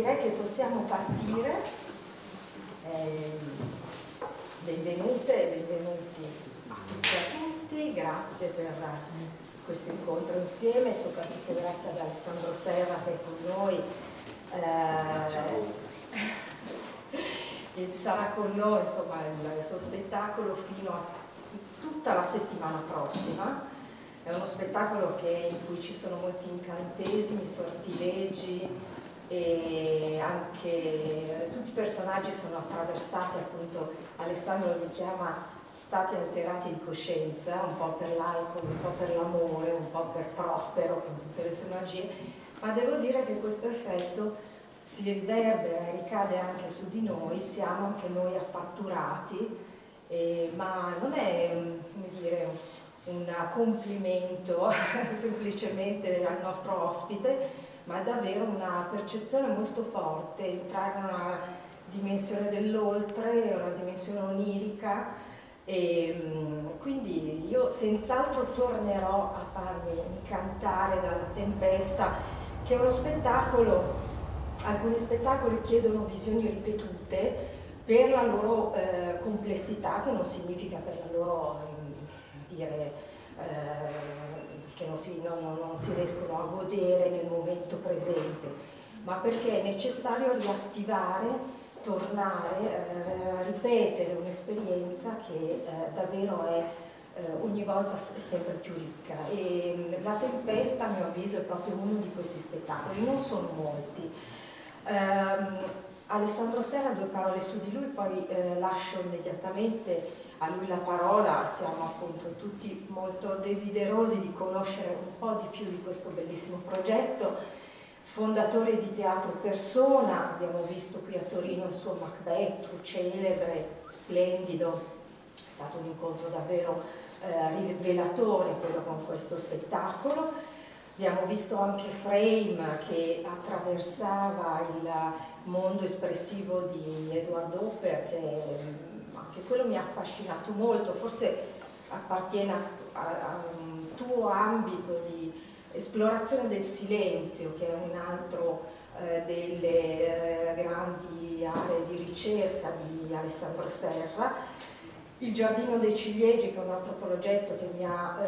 direi che possiamo partire. Benvenute e benvenuti a tutti e a tutti, grazie per questo incontro insieme, soprattutto grazie ad Alessandro Serra che è con noi. Grazie a voi. E sarà con noi, insomma, il suo spettacolo fino a tutta la settimana prossima. È uno spettacolo in cui ci sono molti incantesimi, sortilegi e anche tutti i personaggi sono attraversati, appunto Alessandro li chiama stati alterati di coscienza, un po' per l'alcol, un po' per l'amore, un po' per Prospero con tutte le sue magie, ma devo dire che questo effetto si riverbera e ricade anche su di noi, siamo anche noi affatturati, ma non è, come dire, un complimento semplicemente al nostro ospite, ma è davvero una percezione molto forte, entrare in una dimensione dell'oltre, una dimensione onirica, e quindi io senz'altro tornerò a farmi incantare dalla Tempesta, che è uno spettacolo, alcuni spettacoli chiedono visioni ripetute per la loro complessità, che non significa per la loro che non si riescono a godere nel momento presente, ma perché è necessario riattivare, tornare, ripetere un'esperienza che davvero è ogni volta sempre più ricca. E La Tempesta, a mio avviso, è proprio uno di questi spettacoli, non sono molti. Alessandro Serra, due parole su di lui, poi lascio immediatamente a lui la parola. Siamo appunto tutti molto desiderosi di conoscere un po' di più di questo bellissimo progetto. Fondatore di Teatro Persona, abbiamo visto qui a Torino il suo Macbeth, celebre, splendido, è stato un incontro davvero rivelatore quello con questo spettacolo. Abbiamo visto anche Frame, che attraversava il mondo espressivo di Edward Hopper, che anche quello mi ha affascinato molto, forse appartiene a un tuo ambito di esplorazione del silenzio, che è un altro delle grandi aree di ricerca di Alessandro Serra. Il Giardino dei Ciliegi, che è un altro progetto che mi ha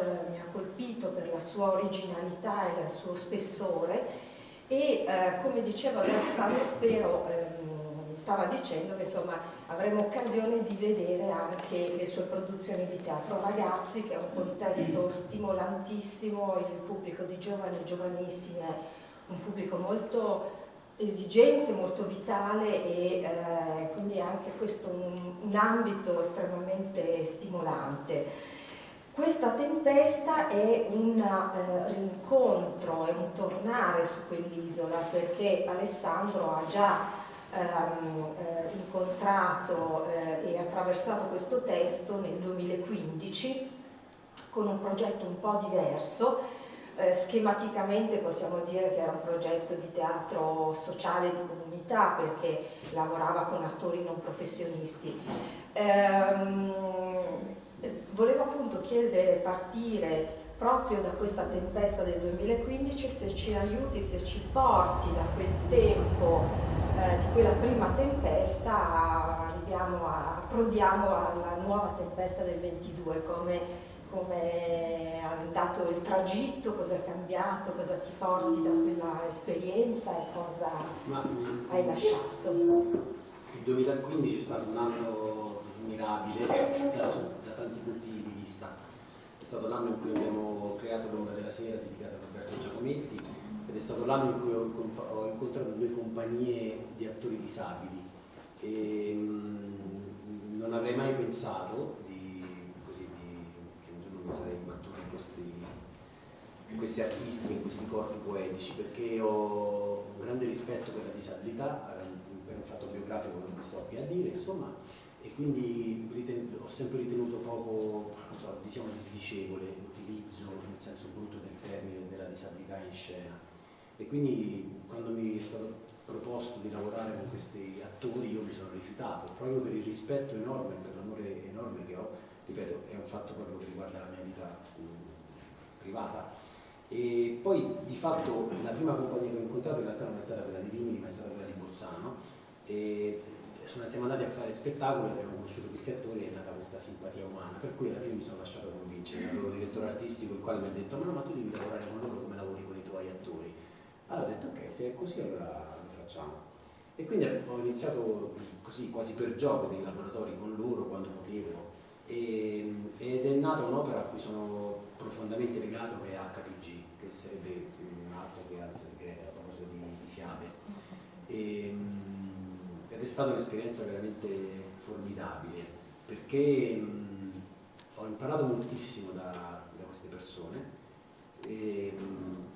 colpito per la sua originalità e il suo spessore, e come diceva Alessandro, spero, mi stava dicendo che insomma avremo occasione di vedere anche le sue produzioni di teatro ragazzi, che è un contesto stimolantissimo. Il pubblico di giovani e giovanissimi è un pubblico molto esigente, molto vitale, e quindi anche questo un ambito estremamente stimolante. Questa Tempesta è un rincontro, è un tornare su quell'isola, perché Alessandro ha già incontrato e attraversato questo testo nel 2015 con un progetto un po' diverso. Schematicamente possiamo dire che era un progetto di teatro sociale di comunità, perché lavorava con attori non professionisti. Volevo appunto partire proprio da questa Tempesta del 2015, se ci aiuti, se ci porti da quel tempo, di quella prima tempesta, approdiamo alla nuova Tempesta del 22, come è andato il tragitto, cosa è cambiato, cosa ti porti da quella esperienza e cosa hai lasciato. Il 2015 è stato un anno mirabile da tanti punti di vista. È stato l'anno in cui abbiamo creato l'Ombra della Sera, dedicata a Roberto Giacometti, ed è stato l'anno in cui ho incontrato due compagnie di attori disabili, e non avrei mai pensato che un giorno mi sarei imbattuto in questi artisti, in questi corpi poetici, perché ho un grande rispetto per la disabilità, per un fatto biografico che non vi sto qui a dire, insomma, e quindi ho sempre ritenuto poco, diciamo, disdicevole l'utilizzo, nel senso brutto del termine, della disabilità in scena. E quindi quando mi è stato proposto di lavorare con questi attori, io mi sono rifiutato, proprio per il rispetto enorme, per l'amore enorme che ho. Ripeto, è un fatto proprio che riguarda la mia vita privata. E poi di fatto la prima compagnia che ho incontrato in realtà non è stata quella di Rimini, ma è stata quella di siamo andati a fare spettacolo e abbiamo conosciuto questi attori e è nata questa simpatia umana, per cui alla fine mi sono lasciato convincere dal loro direttore artistico, il quale mi ha detto ma tu devi lavorare con loro come lavori con i tuoi attori. Allora ho detto ok, se è così allora lo facciamo. E quindi ho iniziato così quasi per gioco dei laboratori con loro quando potevo ed è nata un'opera a cui sono profondamente legato, che è HPG, che sarebbe altro che Alza di Greta, a proposito di fiabe. Ed è stata un'esperienza veramente formidabile perché ho imparato moltissimo da queste persone.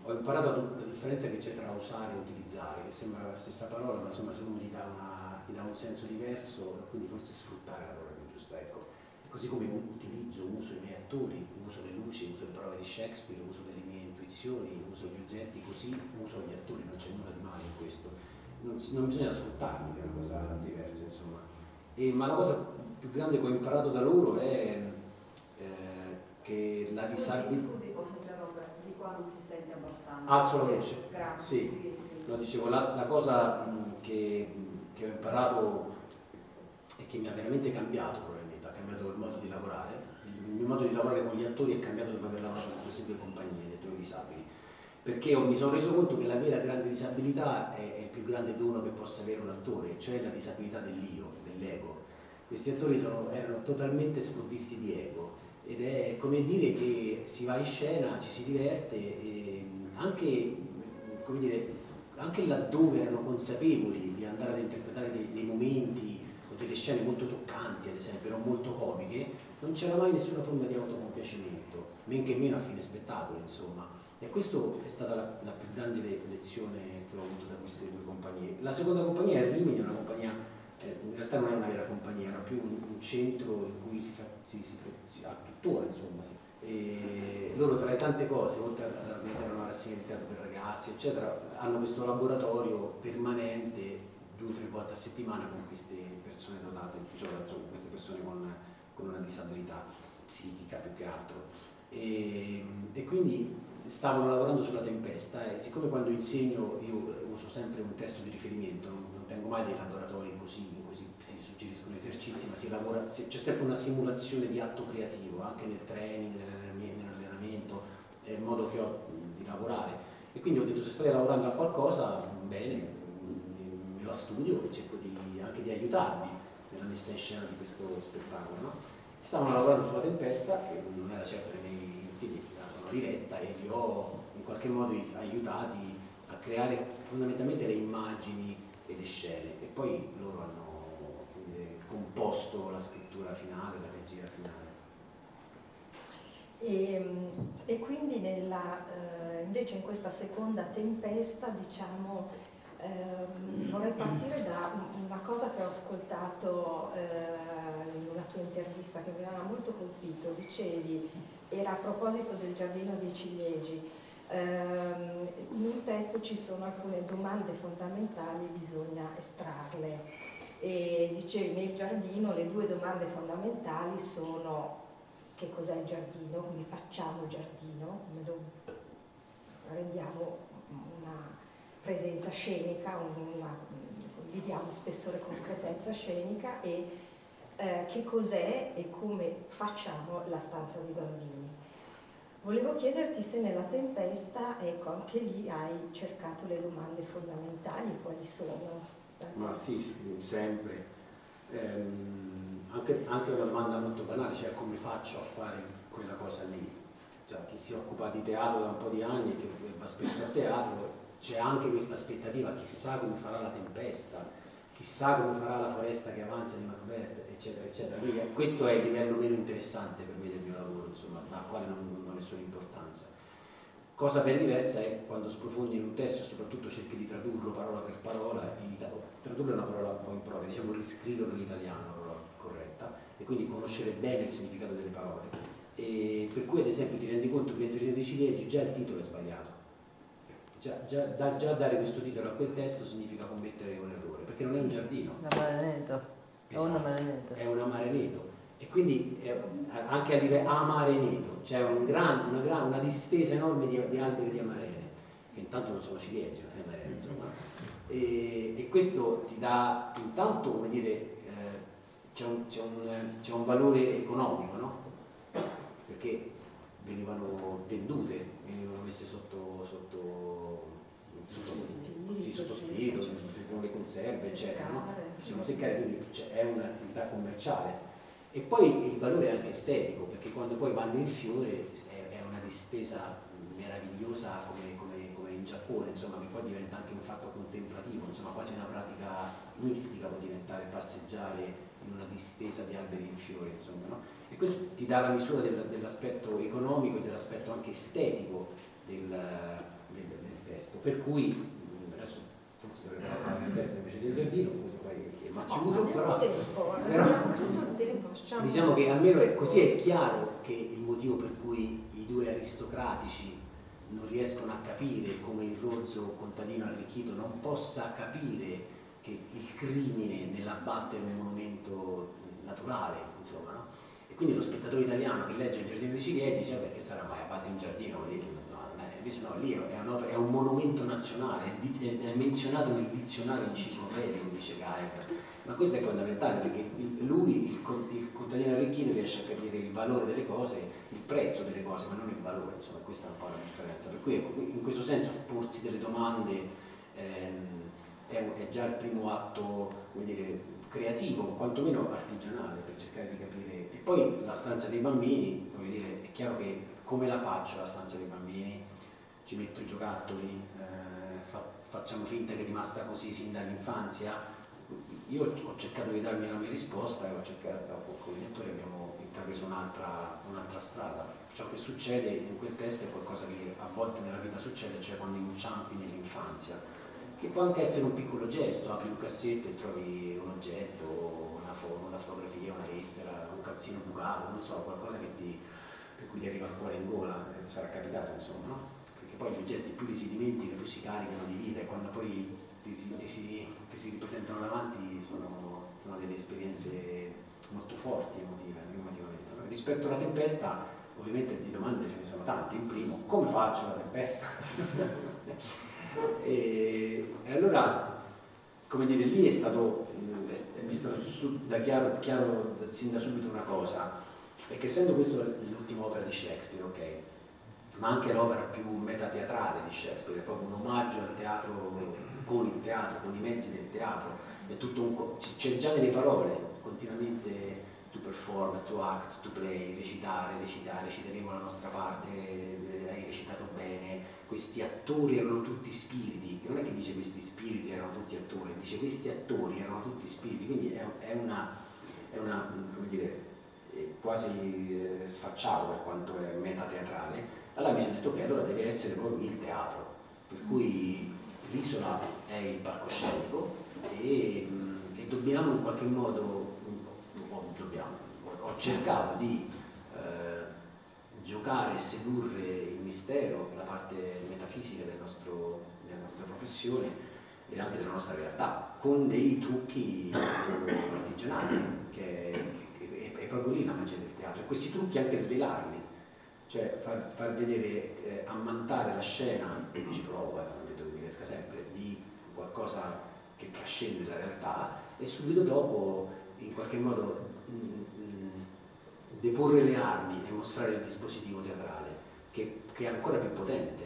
Ho imparato la differenza che c'è tra usare e utilizzare, che sembra la stessa parola, ma insomma se uno ti dà un senso diverso, quindi forse sfruttare la parola più giusta, ecco. Così come uso i miei attori, uso le luci, uso le parole di Shakespeare, uso delle mie intuizioni, uso gli oggetti, così uso gli attori, non c'è nulla di male in questo. Non bisogna sfruttarli, che è una cosa diversa, insomma. Ma la cosa più grande che ho imparato da loro è che la disabilità... Scusi, posso interrompere? Di qua non si sente abbastanza. Alzo la voce. Grazie. Sì. No, dicevo, la cosa che ho imparato e che mi ha veramente cambiato, probabilmente, ha cambiato il modo di lavorare. Il mio modo di lavorare con gli attori è cambiato dopo aver lavorato con queste due compagnie di attori disabili. Perché mi sono reso conto che la vera grande disabilità è il più grande dono che possa avere un attore, cioè la disabilità dell'io, dell'ego. Questi attori erano totalmente sprovvisti di ego ed è come dire che si va in scena, ci si diverte e anche, come dire, anche laddove erano consapevoli di andare ad interpretare dei momenti o delle scene molto toccanti, ad esempio, non molto comiche, non c'era mai nessuna forma di autocompiacimento, men che meno a fine spettacolo, insomma. E questa è stata la più grande lezione che ho avuto da queste due compagnie. La seconda compagnia è Rimini, è una compagnia, in realtà non è una vera compagnia, era più un centro in cui si ha tuttora, insomma. E loro tra le tante cose, oltre ad organizzare una rassegna di teatro per ragazzi, eccetera, hanno questo laboratorio permanente 2 o 3 volte a settimana con queste persone dotate, cioè queste persone con una disabilità psichica più che altro. E quindi stavano lavorando sulla Tempesta e siccome quando insegno io uso sempre un testo di riferimento, non tengo mai dei laboratori così in cui si suggeriscono esercizi, ma c'è sempre una simulazione di atto creativo, anche nel training, nell'allenamento, è il modo che ho di lavorare. E quindi ho detto, se stai lavorando a qualcosa, bene, me la studio e cerco anche di aiutarvi nella messa in scena di questo spettacolo, no? Stavano lavorando sulla Tempesta, che non era certo nei miei piedi, la sono riletta e li ho in qualche modo aiutati a creare fondamentalmente le immagini e le scene e poi loro hanno composto la scrittura finale, la regia finale. E quindi invece in questa seconda Tempesta, diciamo, vorrei partire da una cosa che ho ascoltato in una tua intervista che mi aveva molto colpito. Dicevi, era a proposito del Giardino dei Ciliegi, in un testo ci sono alcune domande fondamentali, bisogna estrarle. E dicevi, nel giardino le 2 domande fondamentali sono: che cos'è il giardino, come facciamo il giardino, come lo rendiamo una presenza scenica, gli diamo spessore e concretezza scenica, e che cos'è e come facciamo la stanza dei bambini. Volevo chiederti se nella Tempesta, ecco, anche lì hai cercato le domande fondamentali, quali sono? Ma sì, sempre. Anche una domanda molto banale, cioè come faccio a fare quella cosa lì? Cioè, chi si occupa di teatro da un po' di anni e che va spesso a teatro, c'è anche questa aspettativa, chissà come farà la Tempesta, chissà come farà la foresta che avanza di Macbeth, eccetera, eccetera. Quindi questo è il livello meno interessante per me del mio lavoro, insomma, al quale non ho nessuna importanza. Cosa ben diversa è quando sprofondi in un testo e soprattutto cerchi di tradurlo parola per parola, tradurre è una parola un po' impropria, diciamo riscriverlo in italiano, una parola corretta, e quindi conoscere bene il significato delle parole. E per cui ad esempio ti rendi conto che nel Giardino dei Ciliegi già il titolo è sbagliato. Già dare questo titolo a quel testo significa commettere un errore, perché non è un giardino. Una Mareneto. Esatto, è una Mareneto. E quindi anche a livello Amareneto, c'è una distesa enorme di alberi di amarene, che intanto non sono ciliegie, le amarene, insomma. e questo ti dà intanto, come dire, c'è un valore economico, no? Perché venivano vendute, venivano messe sotto spirito, con le conserve, eccetera, no? Facevano seccare, quindi è un'attività commerciale. E poi il valore è anche estetico, perché quando poi vanno in fiore è una distesa meravigliosa come in Giappone, insomma, che poi diventa anche un fatto contemplativo, insomma, quasi una pratica mistica può diventare passeggiare in una distesa di alberi in fiore, insomma, no? E questo ti dà la misura dell'aspetto economico e dell'aspetto anche estetico del testo, per cui adesso forse dovremmo parlare del testo invece del giardino, forse poi che mi ha chiuso, però tutto il tempo, diciamo che almeno così è chiaro che il motivo per cui i due aristocratici non riescono a capire come il rozzo contadino arricchito non possa capire che il crimine nell'abbattere un monumento naturale, insomma, no? E quindi lo spettatore italiano che legge il giardino di Cirié dice vabbè, che sarà mai, abbatti un giardino, invece no, lì è un monumento nazionale, è menzionato nel dizionario enciclopedico, dice Gaeta. Ma questo è fondamentale, perché il contadino arricchito riesce a capire il valore delle cose, il prezzo delle cose, ma non il valore, insomma, questa è un po' la differenza. Per cui in questo senso porsi delle domande è già il primo atto, come dire, creativo, quantomeno artigianale, per cercare di capire. E poi la stanza dei bambini, come dire, è chiaro che come la faccio la stanza dei bambini? Ci metto i giocattoli, facciamo finta che è rimasta così sin dall'infanzia. Io ho cercato di darmi la mia risposta e con gli attori abbiamo intrapreso un'altra strada. Ciò che succede in quel testo è qualcosa che a volte nella vita succede, cioè quando inciampi nell'infanzia, che può anche essere un piccolo gesto, apri un cassetto e trovi un oggetto, una fotografia, una lettera, un calzino bucato, non so, qualcosa per cui ti arriva il cuore in gola, sarà capitato, insomma, no? Poi gli oggetti più li si dimentica, più si caricano di vita, e quando poi ti si ripresentano davanti sono delle esperienze molto forti emotivamente. No? Rispetto alla tempesta, ovviamente di domande ce ne sono tante. Il primo, come faccio la tempesta? e allora, come dire, lì mi è stato chiaro sin da subito una cosa, è che essendo questa l'ultima opera di Shakespeare, ok? Ma anche l'opera più metateatrale di Shakespeare, è proprio un omaggio al teatro, con il teatro, con i mezzi del teatro, è tutto c'è già nelle parole, continuamente to perform, to act, to play, recitare, reciteremo la nostra parte, hai recitato bene, questi attori erano tutti spiriti, non è che dice questi spiriti erano tutti attori, dice questi attori erano tutti spiriti, quindi è una come dire, quasi sfacciato per quanto è metateatrale. Allora mi sono detto ok, allora deve essere proprio il teatro, per cui l'isola è il palcoscenico e dobbiamo in qualche modo, ho cercato di giocare e sedurre il mistero, la parte metafisica della nostra professione e anche della nostra realtà, con dei trucchi artigianali, che è proprio lì la magia del teatro, e questi trucchi anche svelarli. Cioè far vedere, ammantare la scena, e ci provo, non detto che mi riesca sempre, di qualcosa che trascende la realtà, e subito dopo in qualche modo deporre le armi e mostrare il dispositivo teatrale, che è ancora più potente,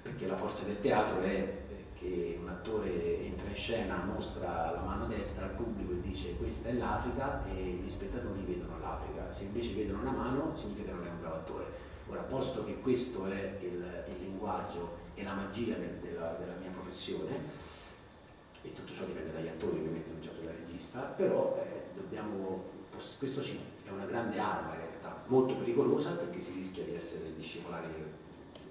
perché la forza del teatro è che un attore entra in scena, mostra la mano destra al pubblico e dice questa è l'Africa, e gli spettatori vedono l'Africa. Se invece vedono una mano significa che non è un bravo attore. Ora, posto che questo è il linguaggio e la magia della mia professione, e tutto ciò dipende dagli attori, ovviamente non certo dal regista, però questo sì, è una grande arma in realtà, molto pericolosa perché si rischia di essere discepolari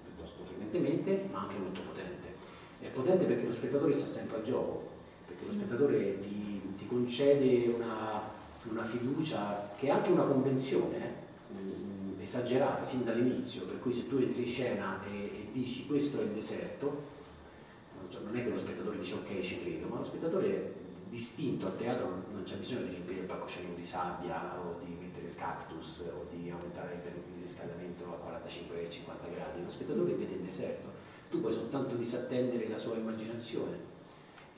piuttosto frequentemente, ma anche molto potente. È potente perché lo spettatore sta sempre a gioco, perché lo spettatore ti concede una fiducia che è anche una convenzione esagerata sin dall'inizio, per cui se tu entri in scena e dici questo è il deserto, non è che lo spettatore dice ok ci credo, ma lo spettatore distinto al teatro non c'è bisogno di riempire il palcoscenico di sabbia o di mettere il cactus o di aumentare il riscaldamento a 45-50 gradi, lo spettatore vede il deserto, tu puoi soltanto disattendere la sua immaginazione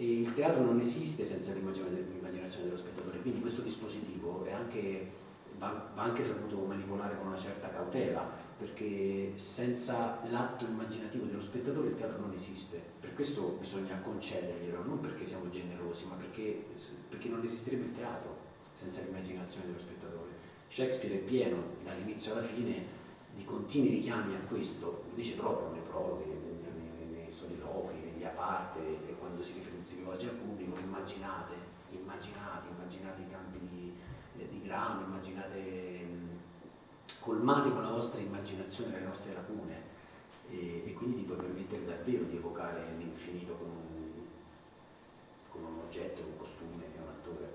e il teatro non esiste senza l'immaginazione dello spettatore, quindi questo dispositivo va anche saputo manipolare con una certa cautela, perché senza l'atto immaginativo dello spettatore il teatro non esiste. Per questo bisogna concederglielo, non perché siamo generosi, ma perché non esisterebbe il teatro senza l'immaginazione dello spettatore. Shakespeare è pieno, dall'inizio alla fine, di continui richiami a questo, lo dice proprio nei prologhi, nei soliloqui, negli aparte, e quando si rivolge al pubblico: immaginate i campi di grano, colmate con la vostra immaginazione le nostre lacune, e quindi di puoi permettere davvero di evocare l'infinito con un oggetto, un costume e un attore.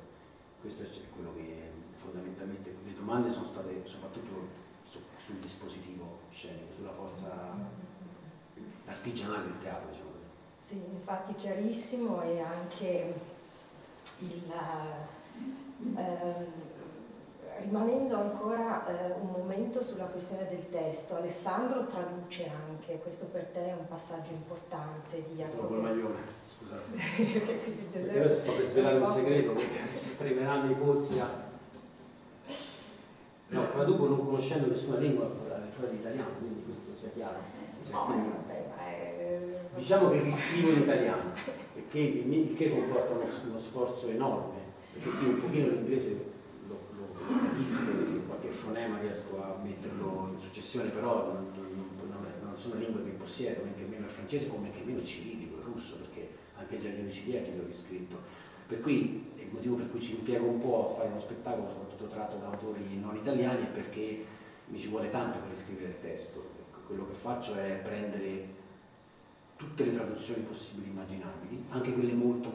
Questo è quello che fondamentalmente le domande sono state soprattutto sul dispositivo scenico, sulla forza artigianale del teatro, diciamo. Sì, infatti chiarissimo, e anche rimanendo ancora un momento sulla questione del testo, Alessandro traduce anche, questo per te è un passaggio importante di Troppo il maglione, scusate. Perché adesso sto per svelare un segreto, perché tremeranno i polsi No, traduco non conoscendo nessuna lingua fuori dall'italiano, quindi questo sia chiaro. Diciamo che riscrivo in italiano, il che comporta uno sforzo enorme, perché sì, un pochino l'inglese lo capisco, qualche fonema riesco a metterlo in successione, però non sono lingue che possiedo, neanche meno il francese, come anche meno il cirillico, il russo, perché anche il giardino ciliegi l'ho riscritto. Per cui il motivo per cui ci impiego un po' a fare uno spettacolo, soprattutto tratto da autori non italiani, è perché mi ci vuole tanto per riscrivere il testo. Ecco, quello che faccio è prendere tutte le traduzioni possibili e immaginabili, anche quelle molto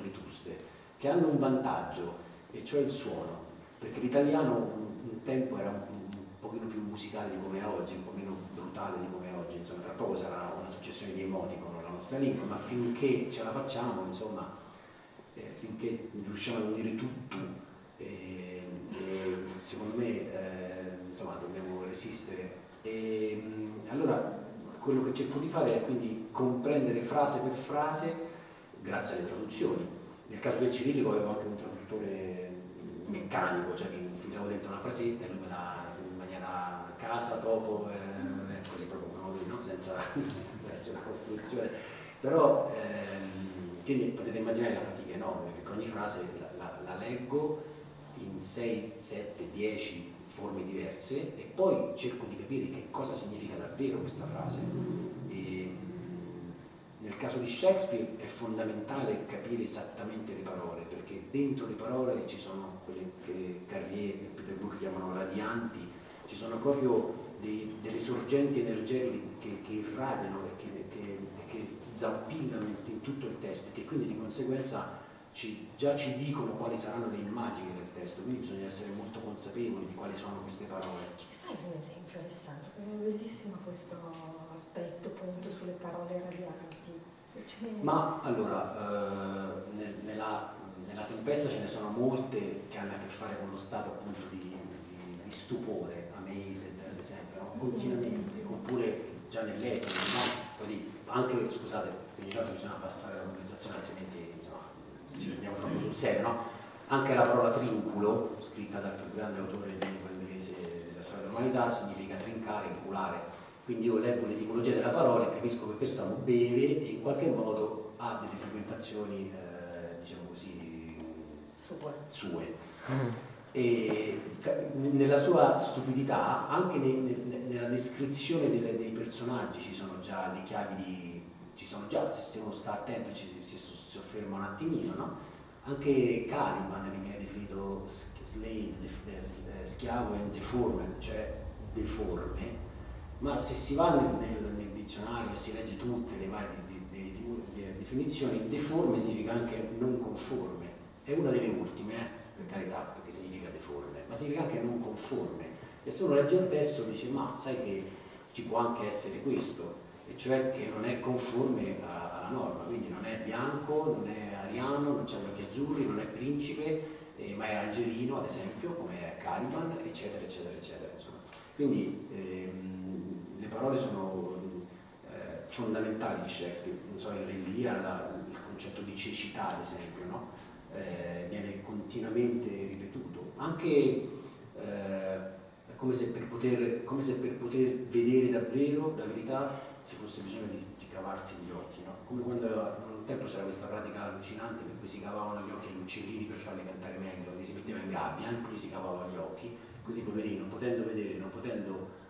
vetuste, che hanno un vantaggio, e cioè il suono, perché l'italiano un tempo era un pochino più musicale di come è oggi, un po' meno brutale di come è oggi, insomma tra poco sarà una successione di emoticon la nostra lingua, ma finché ce la facciamo, insomma, finché riusciamo a non dire tutto, secondo me insomma dobbiamo resistere. Allora quello che cerco di fare è quindi comprendere frase per frase grazie alle traduzioni. Nel caso del cirillico avevo anche un traduttore meccanico, cioè che infilavo dentro una frasetta e lui me la in maniera casa, dopo, così proprio come lui, no? senza essere una costruzione. Però quindi potete immaginare la fatica enorme, perché ogni frase la leggo in 6, 7, 10 forme diverse e poi cerco di capire che cosa significa davvero questa frase. Nel caso di Shakespeare è fondamentale capire esattamente le parole, perché dentro le parole ci sono quelle che Carrier e Peter Brook chiamano radianti, ci sono proprio delle sorgenti energetiche che irradiano e che zampillano in tutto il testo, che quindi di conseguenza già ci dicono quali saranno le immagini del testo, quindi bisogna essere molto consapevoli di quali sono queste parole. Fai un esempio, Alessandro, è bellissimo questo aspetto appunto sulle parole radianti. Ma allora, nella Tempesta ce ne sono molte che hanno a che fare con lo stato appunto di stupore, amazed ad esempio, no? Continuamente, oppure già nell'epoca, no? Poi anche, scusate, ogni tanto bisogna passare la conversazione, altrimenti insomma ci prendiamo troppo sul serio, no? Anche la parola trinculo, scritta dal più grande autore di lingua inglese della storia dell'umanità, significa trincare, inculare. Quindi io leggo l'etimologia della parola e capisco che questo amo beve e in qualche modo ha delle fermentazioni, diciamo così, sue. E nella sua stupidità, anche nella descrizione dei personaggi ci sono già le chiavi se uno sta attento ci si sofferma un attimino, no? Anche Caliban, che viene definito slave, schiavo, e deformed, cioè deforme, ma se si va nel dizionario e si legge tutte le varie definizioni, deforme significa anche non conforme, è una delle ultime, per carità, perché significa deforme, ma significa anche non conforme, e se uno legge il testo dice ma sai che ci può anche essere questo, e cioè che non è conforme alla norma, quindi non è bianco, non è ariano, non ha gli occhi azzurri, non è principe, ma è algerino ad esempio, come è Caliban, eccetera eccetera eccetera, insomma. Quindi le parole sono fondamentali di Shakespeare, non so, in Re Lear il concetto di cecità, ad esempio, no? Viene continuamente ripetuto, anche è come se per poter vedere davvero la verità ci fosse bisogno di cavarsi gli occhi, no? Come quando un tempo c'era questa pratica allucinante per cui si cavavano gli occhi agli uccellini per farli cantare meglio, li si metteva in gabbia, poi si cavava gli occhi, così poverino, non potendo vedere, non potendo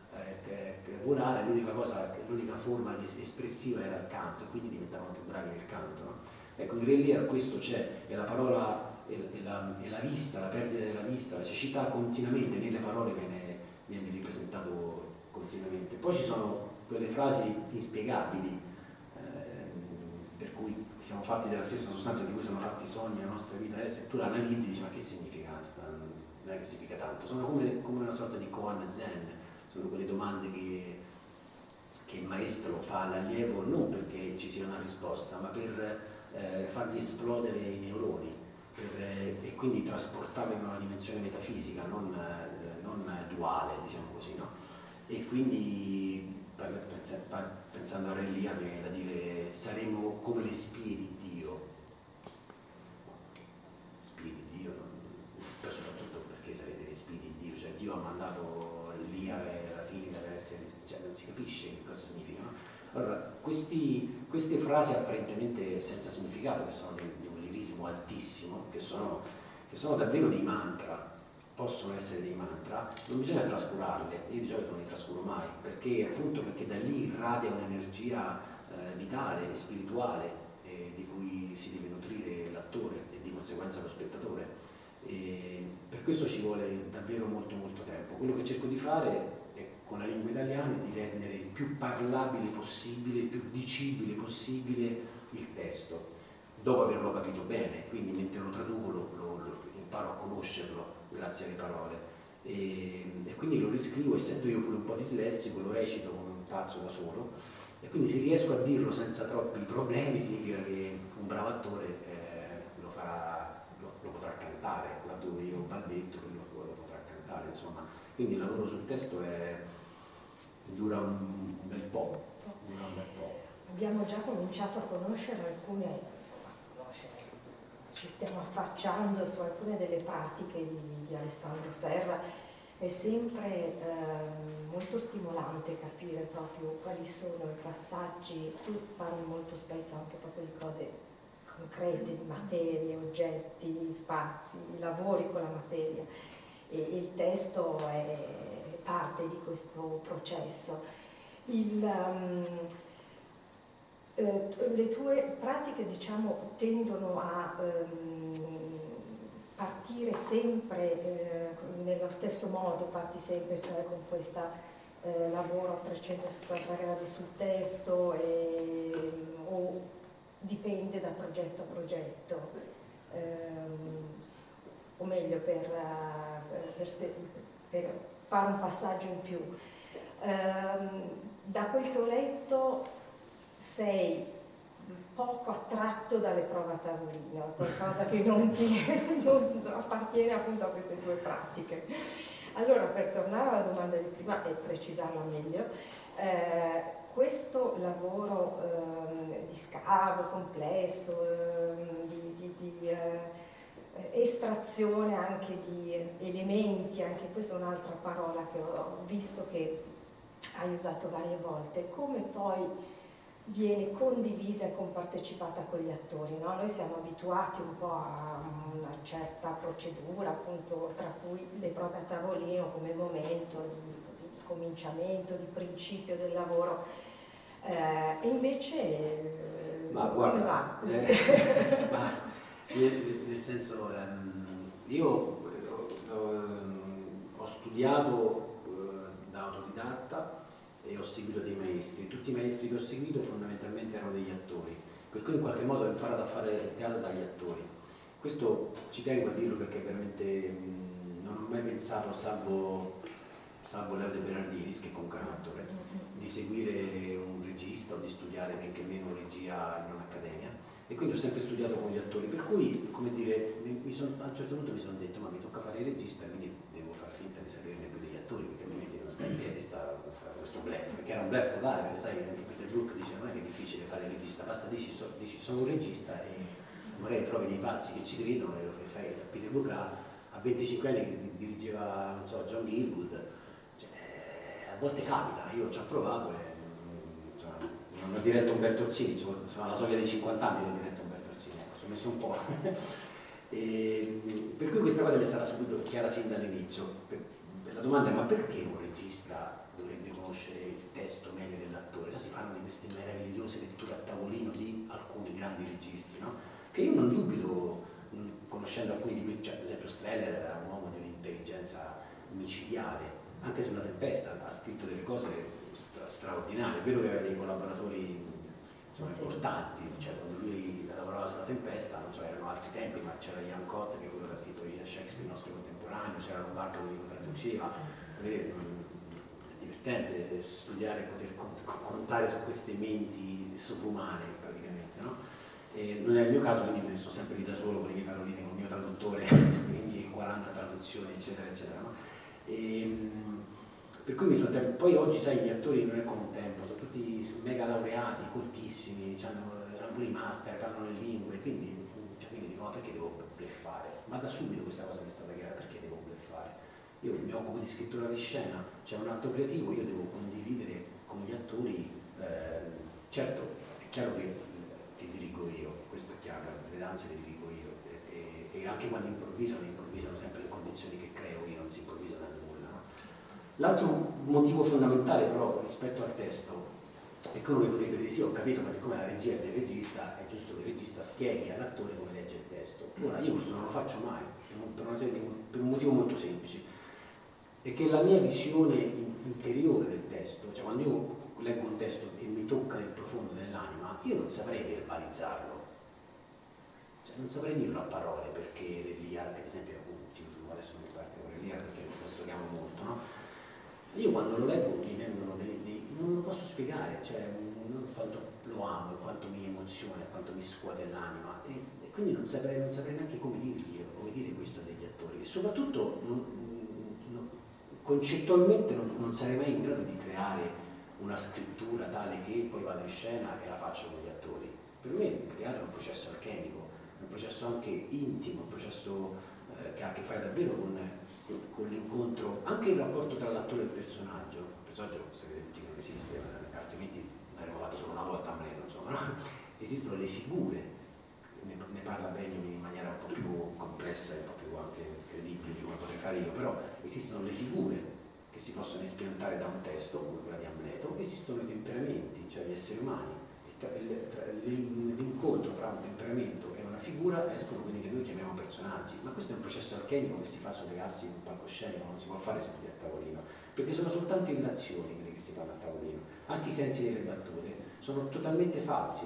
volare, l'unica forma espressiva era il canto, e quindi diventavano più bravi nel canto, no? Ecco, in Re Lear questo c'è, e la parola e la vista, la perdita della vista, la cecità continuamente nelle parole viene ripresentato continuamente. Poi ci sono quelle frasi inspiegabili, per cui siamo fatti della stessa sostanza di cui sono fatti i sogni, la nostra vita, se tu la analizzi dici ma che significa? Non è che significa tanto, sono come una sorta di koan zen, sono quelle domande che il maestro fa all'allievo non perché ci sia una risposta, ma per fargli esplodere i neuroni e quindi trasportarlo in una dimensione metafisica, non duale, diciamo così, no? E quindi pensando a Re Lear mi viene da dire saremo come le spie di Dio. Spie di Dio, poi soprattutto perché sarete le spie di Dio, cioè Dio ha mandato Lear e la figlia per essere, cioè non si capisce che cosa significano. Allora, queste frasi apparentemente senza significato, che sono di un lirismo altissimo, che sono davvero dei mantra, possono essere dei mantra, non bisogna trascurarle, io di solito non li trascuro mai, perché da lì irradia un'energia vitale e spirituale di cui si deve nutrire l'attore e di conseguenza lo spettatore. E per questo ci vuole davvero molto molto tempo. Quello che cerco di fare con la lingua italiana è di rendere il più parlabile possibile, il più dicibile possibile il testo, dopo averlo capito bene, quindi mentre lo traduco lo imparo a conoscerlo grazie alle parole e quindi lo riscrivo, essendo io pure un po' dislessico, lo recito come un pazzo da solo e quindi se riesco a dirlo senza troppi problemi significa che un bravo attore lo potrà cantare, laddove io balbetto lo potrà cantare, insomma. Quindi il lavoro sul testo dura un bel po'. Abbiamo già cominciato a conoscere ci stiamo affacciando su alcune delle pratiche di Alessandro Serra. È sempre molto stimolante capire proprio quali sono i passaggi. Tu parli molto spesso anche proprio di cose concrete, di materie, oggetti, spazi, lavori con la materia e il testo è parte di questo processo. Le tue pratiche, diciamo, tendono a partire sempre nello stesso modo, parti sempre, cioè con questo lavoro a 360 gradi sul testo o dipende da progetto a progetto, o meglio per fare un passaggio in più. Da quel che ho letto sei poco attratto dalle prove a tavolino, qualcosa che non appartiene appunto a queste due pratiche. Allora, per tornare alla domanda di prima e precisarla meglio, questo lavoro di scavo complesso, di estrazione anche di elementi, anche questa è un'altra parola che ho visto che hai usato varie volte, come poi viene condivisa e compartecipata con gli attori, no? Noi siamo abituati un po' a una certa procedura, appunto, tra cui le prove a tavolino come momento di cominciamento, di principio del lavoro, e invece come va? Nel senso, io ho studiato da autodidatta e ho seguito dei maestri. Tutti i maestri che ho seguito fondamentalmente erano degli attori, per cui in qualche modo ho imparato a fare il teatro dagli attori. Questo ci tengo a dirlo perché veramente non ho mai pensato, salvo Leo De Bernardinis, che comunque è un attore, di seguire un regista o di studiare benché meno regia in un'accademia. e quindi ho sempre studiato con gli attori, per cui, come dire, a un certo punto mi sono detto ma mi tocca fare il regista, quindi devo far finta di saperne più degli attori, perché altrimenti non sta in piedi questo bluff, perché era un bluff totale, perché sai, anche Peter Brook dice non è che è difficile fare il regista, basta dici sono un regista e magari trovi dei pazzi che ci credono e lo fai. Peter Brook a 25 anni dirigeva, non so, John Gielgud, cioè, a volte capita, io ci ho provato e non ho diretto Umberto Orsini, sono alla soglia dei 50 anni che ho diretto Umberto Orsini, ecco, ci ho messo un po'. Per cui questa cosa mi è stata subito chiara sin dall'inizio. La domanda è ma perché un regista dovrebbe conoscere il testo meglio dell'attore? Già si parla di queste meravigliose letture a tavolino di alcuni grandi registi, no? Che io non dubito, conoscendo alcuni di questi, cioè, ad esempio Streller era un uomo di un'intelligenza micidiale, anche sulla Tempesta ha scritto delle cose straordinarie. È vero che aveva dei collaboratori insomma, importanti, cioè quando lui lavorava sulla Tempesta, non so, erano altri tempi, ma c'era Ian Cott che è quello che ha scritto Shakespeare, il nostro contemporaneo, c'era Lombardo che lo traduceva. È divertente studiare e poter contare su queste menti sovrumane praticamente, no? E non è il mio caso, quindi me ne sto sempre lì da solo con le mie paroline, con il mio traduttore, con le mie 40 traduzioni, eccetera, eccetera, no? Per cui poi oggi sai gli attori non è come un tempo, sono tutti mega laureati, coltissimi, hanno pure i master, parlano le lingue, quindi dico ma perché devo bluffare? Ma da subito questa cosa mi è stata chiara, perché devo bluffare? Io mi occupo di scrittura di scena, c'è un atto creativo, io devo condividere con gli attori, certo è chiaro che dirigo io, questo è chiaro, le danze le dirigo io e anche quando improvvisano sempre in condizioni che creo io, non si improvvisa da nulla, no? L'altro motivo fondamentale però rispetto al testo è che uno mi potrebbe dire sì, ho capito, ma siccome la regia è del regista è giusto che il regista spieghi all'attore come legge il testo. Ora io questo non lo faccio mai per un motivo molto semplice, è che la mia visione interiore del testo, cioè quando io leggo un testo e mi tocca nel profondo dell'anima, io non saprei verbalizzarlo, cioè non saprei dirlo a parole, perché Reliar, ad esempio, adesso mi parte con Reliar perché il testo lo chiamo molto, no? Io quando lo leggo mi vengono non lo posso spiegare, cioè quanto lo amo e quanto mi emoziona e quanto mi scuote l'anima e quindi non saprei neanche come dire questo degli attori e soprattutto concettualmente non sarei mai in grado di creare una scrittura tale che poi vado in scena e la faccio con gli attori. Per me il teatro è un processo alchemico, è un processo anche intimo, un processo che ha a che fare davvero con l'incontro, anche il rapporto tra l'attore e il personaggio. Il personaggio, sapete tutti che non esiste, altrimenti l'avremmo fatto solo una volta a Amleto, insomma, no? Esistono le figure, ne parla Benjamin in maniera un po' più complessa e un po' più anche credibile di come potrei fare io, però esistono le figure che si possono espiantare da un testo, come quella di Amleto, esistono i temperamenti, cioè gli esseri umani, l'incontro tra un temperamento e una figura escono quelli che noi chiamiamo personaggi, ma questo è un processo alchemico che si fa sulle assi in un palcoscenico, non si può fare sempre a tavolino, perché sono soltanto illazioni quelle che si fanno a tavolino, anche i sensi delle battute sono totalmente falsi,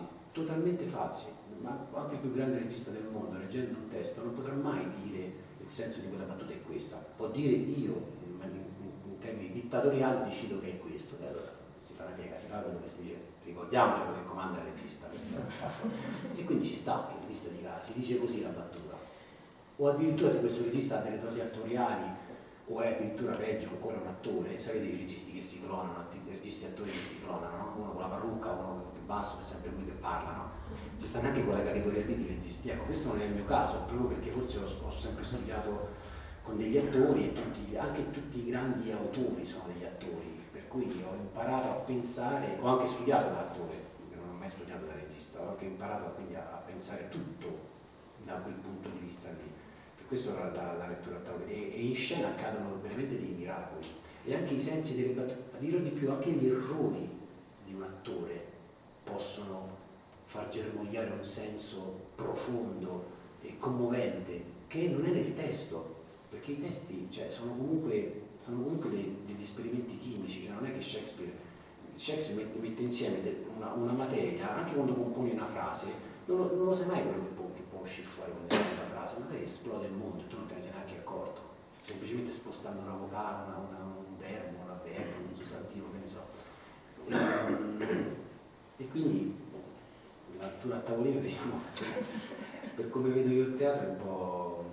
ma anche il più grande regista del mondo, leggendo un testo, non potrà mai dire il senso di quella battuta è questa, può dire io in termini dittatoriali decido che è questo, e allora si fa una piega, si fa quello che si dice, ricordiamocelo che comanda il regista, e quindi ci sta che il regista dica, si dice così la battuta, o addirittura se questo regista ha delle doti attoriali o è addirittura peggio ancora un attore, sapete i registi che si clonano, i registi attori che si clonano, no? Uno con la parrucca, uno più basso, è sempre lui che parla, no? Ci sta neanche quella categoria lì di registi, ecco questo non è il mio caso, proprio perché forse ho sempre studiato con degli attori e anche tutti i grandi autori sono degli attori, per cui ho imparato a pensare, ho anche studiato da attore, non ho mai studiato da regista, ho anche imparato quindi a pensare tutto da quel punto di vista lì. Per questo la lettura a tavola e in scena accadono veramente dei miracoli e anche i sensi delle battute, a dirlo di più, anche gli errori di un attore possono far germogliare un senso profondo e commovente che non è nel testo, perché i testi sono comunque degli esperimenti chimici, cioè non è che Shakespeare mette insieme una materia, anche quando componi una frase, non lo sai mai quello che può uscire fuori quando componi una frase, magari esplode il mondo e tu non te ne sei neanche accorto, semplicemente spostando una vocale, un verbo, un avverbio, un sostantivo, che ne so. E quindi la lettura a tavolino, diciamo, per come vedo io il teatro è un po'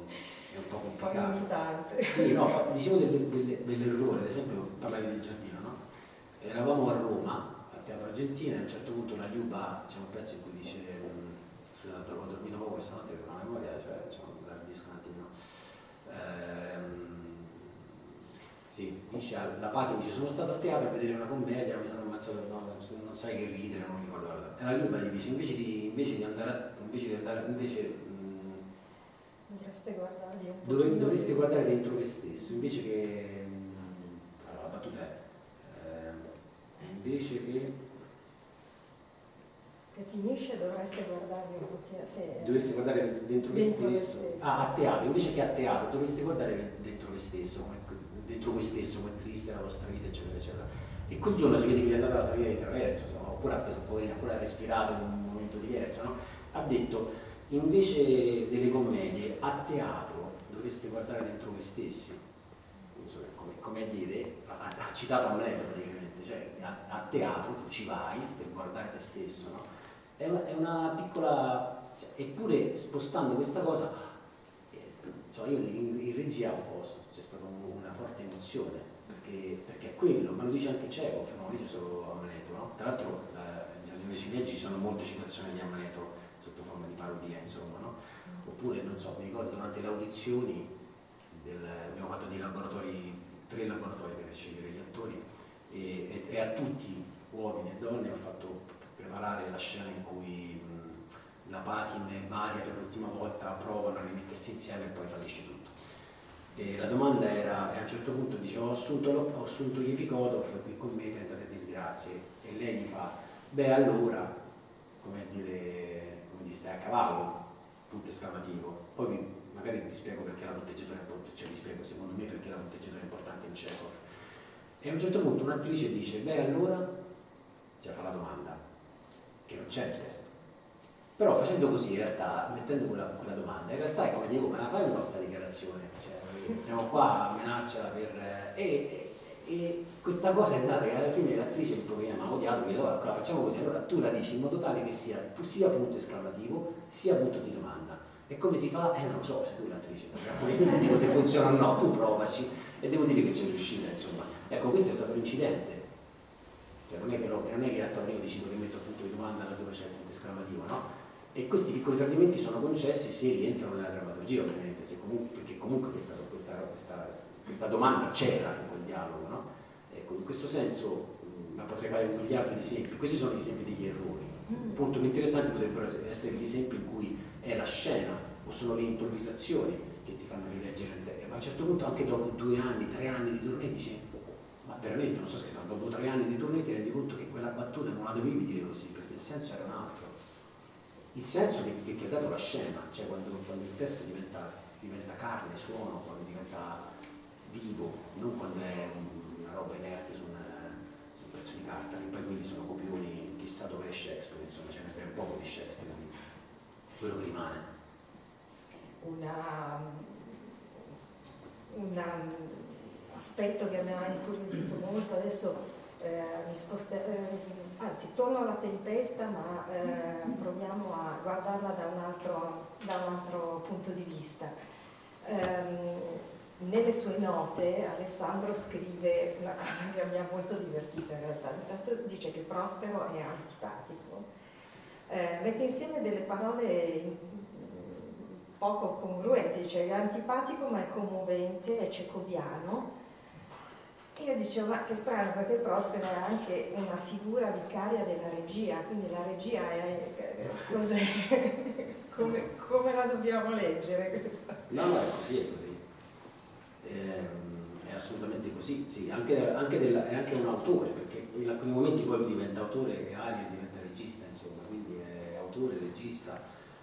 complicato. Un po' limitante. Sì, no, dicevo dell'errore, ad esempio parlavi del giardino, no? Eravamo a Roma, al Teatro Argentina, e a un certo punto la Liuba, c'è un pezzo in cui dice, scusa, ho dormito poco questa notte per una memoria, cioè, la disco un attimo. Sì, dice alla Paghi, dice sono stato a teatro a vedere una commedia, mi sono ammazzato, no, non sai che ridere, non mi ricordo. E la Liuba gli dice dovreste guardarli un po'. Dovreste guardare dentro te stesso, invece che allora, la battuta è invece che finisce dovreste guardarli un pochino. Dovreste guardare dentro te stesso. A teatro, invece che a teatro dovreste guardare dentro te stesso, dentro voi stesso, come è triste la vostra vita, eccetera, eccetera. E quel giorno si vede che è andata la salita di traverso, oppure ha preso un po', oppure ha respirato in un momento diverso, no? Ha detto, invece delle commedie, a teatro dovreste guardare dentro voi stessi. Non so, come a dire, ha citato Amleto praticamente, cioè a teatro tu ci vai per guardare te stesso, no? È una piccola, cioè, eppure spostando questa cosa, insomma, io in regia c'è stata una forte emozione, perché è quello, ma lo dice anche Chekhov, non lo dice solo Amleto, no? Tra l'altro nel Giardino dei Ciliegi ci sono molte citazioni di Amleto sotto forma di parodia, insomma, no? Oppure, non so, mi ricordo durante le audizioni abbiamo fatto 3 laboratori per scegliere gli attori e a tutti, uomini e donne, ho fatto preparare la scena in cui la Pachin e Maria per l'ultima volta provano a rimettersi insieme e poi fallisce tutto. E la domanda era, e a un certo punto dice, ho assunto Yepikotov qui con me 33 disgrazie, e lei gli fa, beh allora, come dire, stai a cavallo, punto esclamativo. Poi magari vi spiego perché la punteggiatura è importante, cioè vi spiego secondo me perché la punteggiatura è importante in Chekhov. E a un certo punto un'attrice dice, beh allora, cioè fa la domanda, che non c'è il testo. Però facendo così, in realtà, mettendo quella domanda, in realtà è come dico, me la fai una nostra dichiarazione, cioè, stiamo qua a menarcela per... E questa cosa è nata che alla fine l'attrice un po' mi ha odiato, che allora facciamo così, allora tu la dici in modo tale che sia punto esclamativo, sia punto di domanda. E come si fa? Non lo so, se tu l'attrice, io ti dico se funziona o no, tu provaci, e devo dire che c'è riuscita, insomma. Ecco, questo è stato un incidente. Cioè, non è che a torneo decido che metto punto di domanda laddove c'è il punto esclamativo, no? E questi piccoli tradimenti sono concessi se rientrano nella drammaturgia, ovviamente, perché comunque questa domanda c'era in quel dialogo, no? Ecco, in questo senso la potrei fare 1 miliardo di esempi. Questi sono gli esempi degli errori. Punto più interessante potrebbero essere gli esempi in cui è la scena o sono le improvvisazioni che ti fanno rileggere il testo. Ma a un certo punto, anche dopo 2 anni, 3 anni di tournée, dici, ma veramente, non sto scherzando, dopo 3 anni di tournée ti rendi conto che quella battuta non la dovevi dire così, perché il senso era un altro. Il senso che ti ha dato la scena, cioè quando il testo diventa carne, suono, quando diventa vivo, non quando è una roba inerte su un pezzo di carta, che poi quelli sono copioni, chissà dove è Shakespeare, insomma ce n'è ben poco di Shakespeare, quello che rimane. Un aspetto che mi ha incuriosito molto, adesso anzi torno alla Tempesta, ma proviamo a guardarla da un altro punto di vista. Nelle sue note Alessandro scrive una cosa che mi ha molto divertito in realtà. Intanto dice che Prospero è antipatico, mette insieme delle parole poco congruenti, dice che è antipatico ma è commovente, è cecoviano. E io dicevo, ma che strano, perché Prospero è anche una figura vicaria della regia, quindi la regia è cos'è? come la dobbiamo leggere questa? No, è così, è così. È assolutamente così, sì, è anche un autore, perché in alcuni momenti poi lui diventa autore e Ariel diventa regista, insomma, quindi è autore, regista.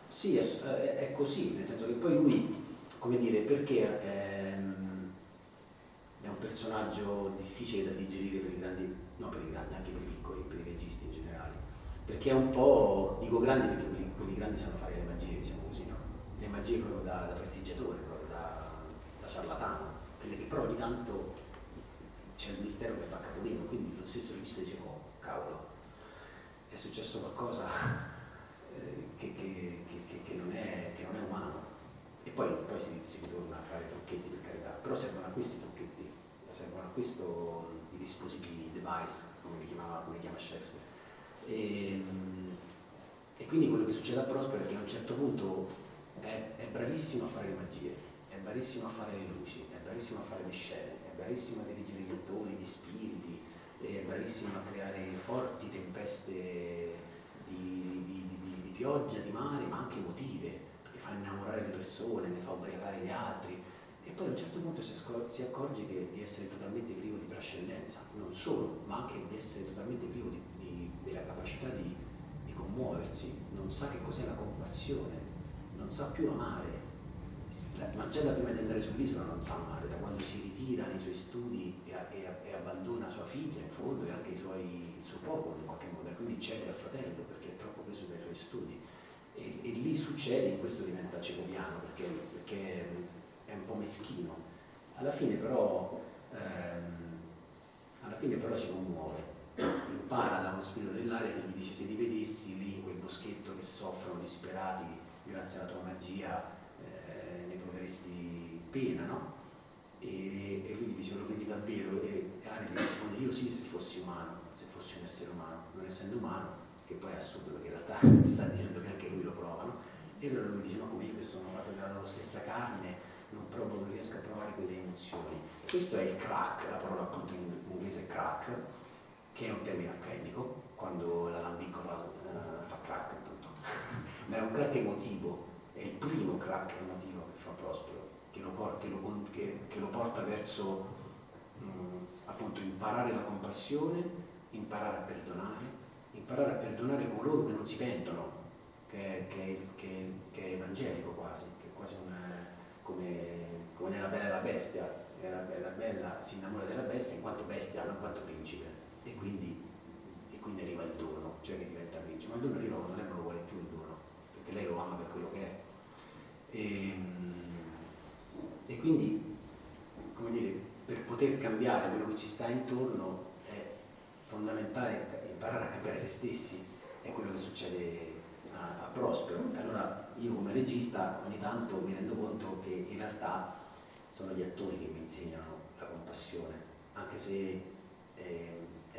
Sì, è così, nel senso che poi lui, come dire, perché è un personaggio difficile da digerire per i grandi, non per i grandi, anche per i piccoli, per i registi in generale, perché è un po', dico grandi perché quelli grandi sanno fare le magie, diciamo così, no? Le magie proprio da prestigiatore, proprio da ciarlatano, quelle che però ogni tanto c'è il mistero che fa capolino, quindi lo stesso regista dice, oh cavolo, è successo qualcosa, che non è umano. E poi si ritorna a fare trucchetti, per carità, però servono a questi trucchetti, servono a questo i dispositivi, i device, come li chiama Shakespeare. E quindi quello che succede a Prospero è che a un certo punto è bravissimo a fare le magie, è bravissimo a fare le luci, è bravissimo a fare le scene, è bravissimo a dirigere gli attori, gli spiriti, è bravissimo a creare forti tempeste di pioggia, di mare, ma anche emotive, perché fa innamorare le persone, ne fa ubriacare gli altri, e poi a un certo punto si accorge di essere totalmente privo di trascendenza, non solo, ma anche di essere totalmente privo della capacità di commuoversi, non sa che cos'è la compassione, non sa più amare, ma già da prima di andare sull'isola non sa amare, da quando si ritira nei suoi studi e abbandona sua figlia in fondo e anche il suo popolo in qualche modo, e quindi cede al fratello perché è troppo preso dai suoi studi, e lì succede, in questo diventa cecoviano perché è un po' meschino, alla fine però si commuove, impara da uno spirito dell'aria che gli dice: se ti vedessi lì in quel boschetto che soffrono disperati grazie alla tua magia, ne proveresti pena, no? E lui gli dice: lo vedi davvero? E Ari gli risponde: io sì, se fossi umano, se fossi un essere umano, non essendo umano, che poi è assurdo perché in realtà ti sta dicendo che anche lui lo prova, no? E allora lui dice: ma come, io che sono fatto della loro stessa carne, non riesco a provare quelle emozioni. Questo è il crack, la parola appunto in inglese è crack, che è un termine accademico, quando l'alambicco fa crack appunto, ma è un crack emotivo, è il primo crack emotivo che fa Prospero, che lo porta verso appunto imparare la compassione, imparare a perdonare coloro che non si pentono, che è evangelico quasi, che è quasi come nella Bella e la Bestia. La Bella si innamora della bestia in quanto bestia, non in quanto principe, e quindi arriva il dono, cioè che diventa principe, ma il dono arriva quando lei non lo vuole più il dono, perché lei lo ama per quello che è. E quindi, come dire, per poter cambiare quello che ci sta intorno è fondamentale imparare a cambiare se stessi, è quello che succede a Prospero. Allora io come regista ogni tanto mi rendo conto che in realtà sono gli attori che mi insegnano la compassione, anche se è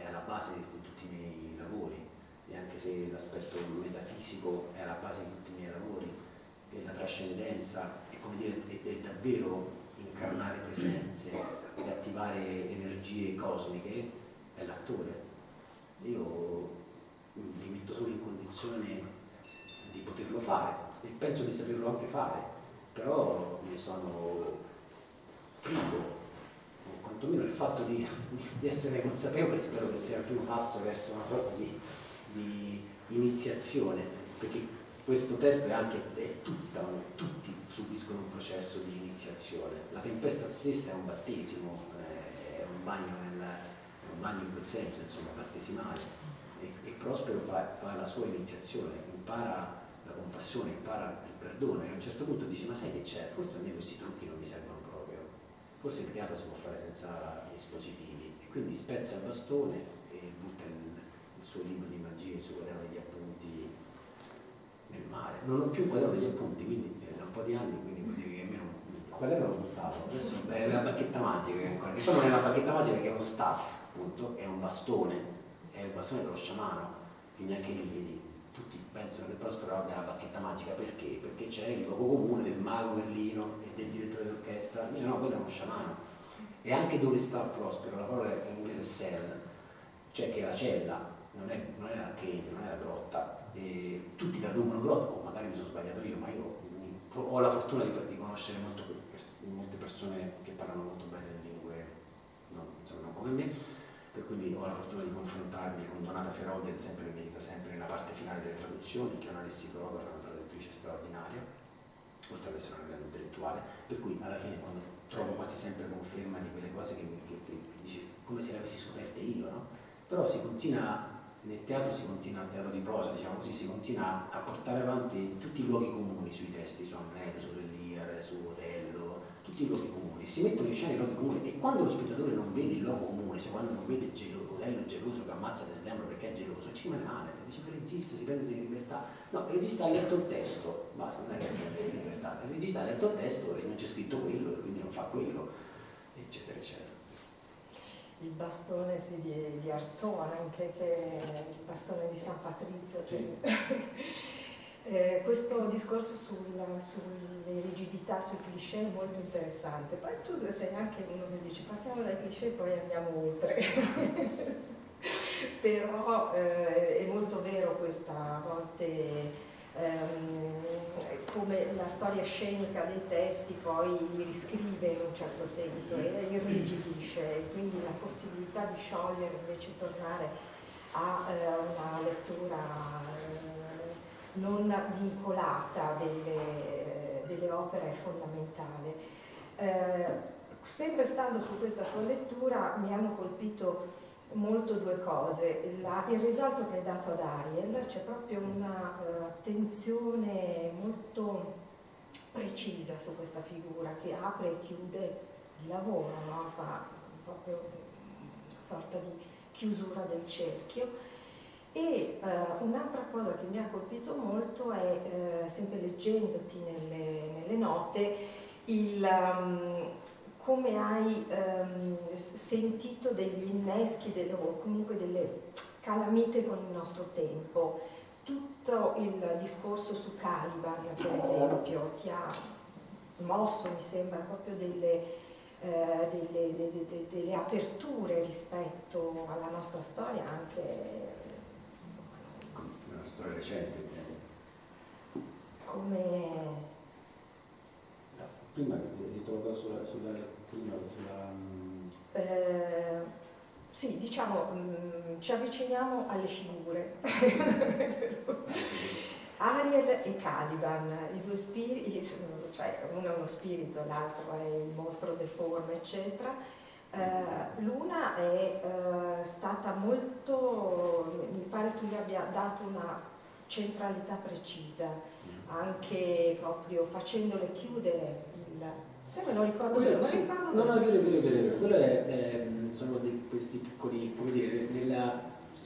alla base di tutti i miei lavori, e anche se l'aspetto metafisico è alla base di tutti i miei lavori, e la trascendenza è, come dire, è davvero incarnare presenze e attivare energie cosmiche, è l'attore. Io li metto solo in condizione di poterlo fare, e penso di saperlo anche fare, però ne sono privo, o quantomeno il fatto di essere consapevole spero che sia il primo passo verso una sorta di iniziazione, perché questo testo tutti subiscono un processo di iniziazione. La tempesta stessa è un battesimo, è un bagno in quel senso, insomma, battesimale, e Prospero fa la sua iniziazione, impara la compassione, impara il perdono, e a un certo punto dice: ma sai che c'è? Forse a me questi trucchi non mi servono proprio, forse il teatro si può fare senza dispositivi, e quindi spezza il bastone e butta il suo libro di magia, il suo quaderno degli appunti nel mare. Non ho più un quaderno degli appunti, quindi da un po' di anni, quindi vuol dire che almeno il quaderno l'ho buttato, adesso è la bacchetta magica ancora, che poi non è una bacchetta magica perché è uno staff, appunto, è un bastone, è il bastone dello sciamano, quindi anche lì vedi, tutti pensano che Prospero abbia la bacchetta magica, perché? Perché c'è il luogo comune del mago Merlino e del direttore d'orchestra, no, quello è uno sciamano. E anche dove sta Prospero, la parola in inglese è cell, cioè che è la cella, non è la cave, non è la grotta, e tutti traducono grotta, o magari mi sono sbagliato io, ma io ho la fortuna di conoscere molte persone che parlano molto bene le lingue, non come me, per cui ho la fortuna di confrontarmi con Donata Feroldi, ad esempio, che mi aiuta sempre nella parte finale delle traduzioni, che è una lessicografa, una traduttrice straordinaria, oltre ad essere una grande intellettuale, per cui alla fine quando trovo quasi sempre conferma di quelle cose che dici come se le avessi scoperte io, no? Però si continua, nel teatro si continua, al teatro di prosa, diciamo così, si continua a portare avanti tutti i luoghi comuni sui testi, su Amleto, su Lear, su Otello, tutti i luoghi comuni. comuni, si mettono in scena i luoghi comuni, e quando lo spettatore non vede il luogo comune, cioè quando non vede Otello geloso che ammazza Desidero perché è geloso, ci rimane male, dice che il regista si prende delle libertà. No, il regista ha letto il testo, basta, non è che si prende delle libertà, il regista ha letto il testo e non c'è scritto quello e quindi non fa quello, eccetera eccetera. Il bastone di Artaud anche, che è il bastone di San Patrizio. Sì. Questo discorso sulle rigidità, sui cliché è molto interessante. Poi tu sei anche uno che dice partiamo dai cliché e poi andiamo oltre. Però è molto vero questa a volte come la storia scenica dei testi poi li riscrive in un certo senso e irrigidisce, e quindi la possibilità di sciogliere invece tornare a una lettura non vincolata delle opere è fondamentale. Sempre stando su questa tua lettura mi hanno colpito molto due cose. Il risalto che hai dato ad Ariel, c'è proprio una attenzione molto precisa su questa figura che apre e chiude il lavoro, no? Fa proprio una sorta di chiusura del cerchio. E un'altra cosa che mi ha colpito molto è, sempre leggendoti nelle note, come hai sentito degli inneschi o comunque delle calamite con il nostro tempo. Tutto il discorso su Caliban, per esempio, ti ha mosso, mi sembra, proprio delle aperture rispetto alla nostra storia, anche Una storia recente. sì. Come prima hai detto una cosa sulla sì, diciamo, ci avviciniamo alle figure. Ariel e Caliban, i due spiriti, cioè uno è uno spirito, l'altro è il mostro deforme, eccetera. L'una è stata molto, mi pare tu gli abbia dato una centralità precisa, anche proprio facendole chiudere se me lo ricordo bene, sì. No, è vero. Quello sono questi piccoli, come dire,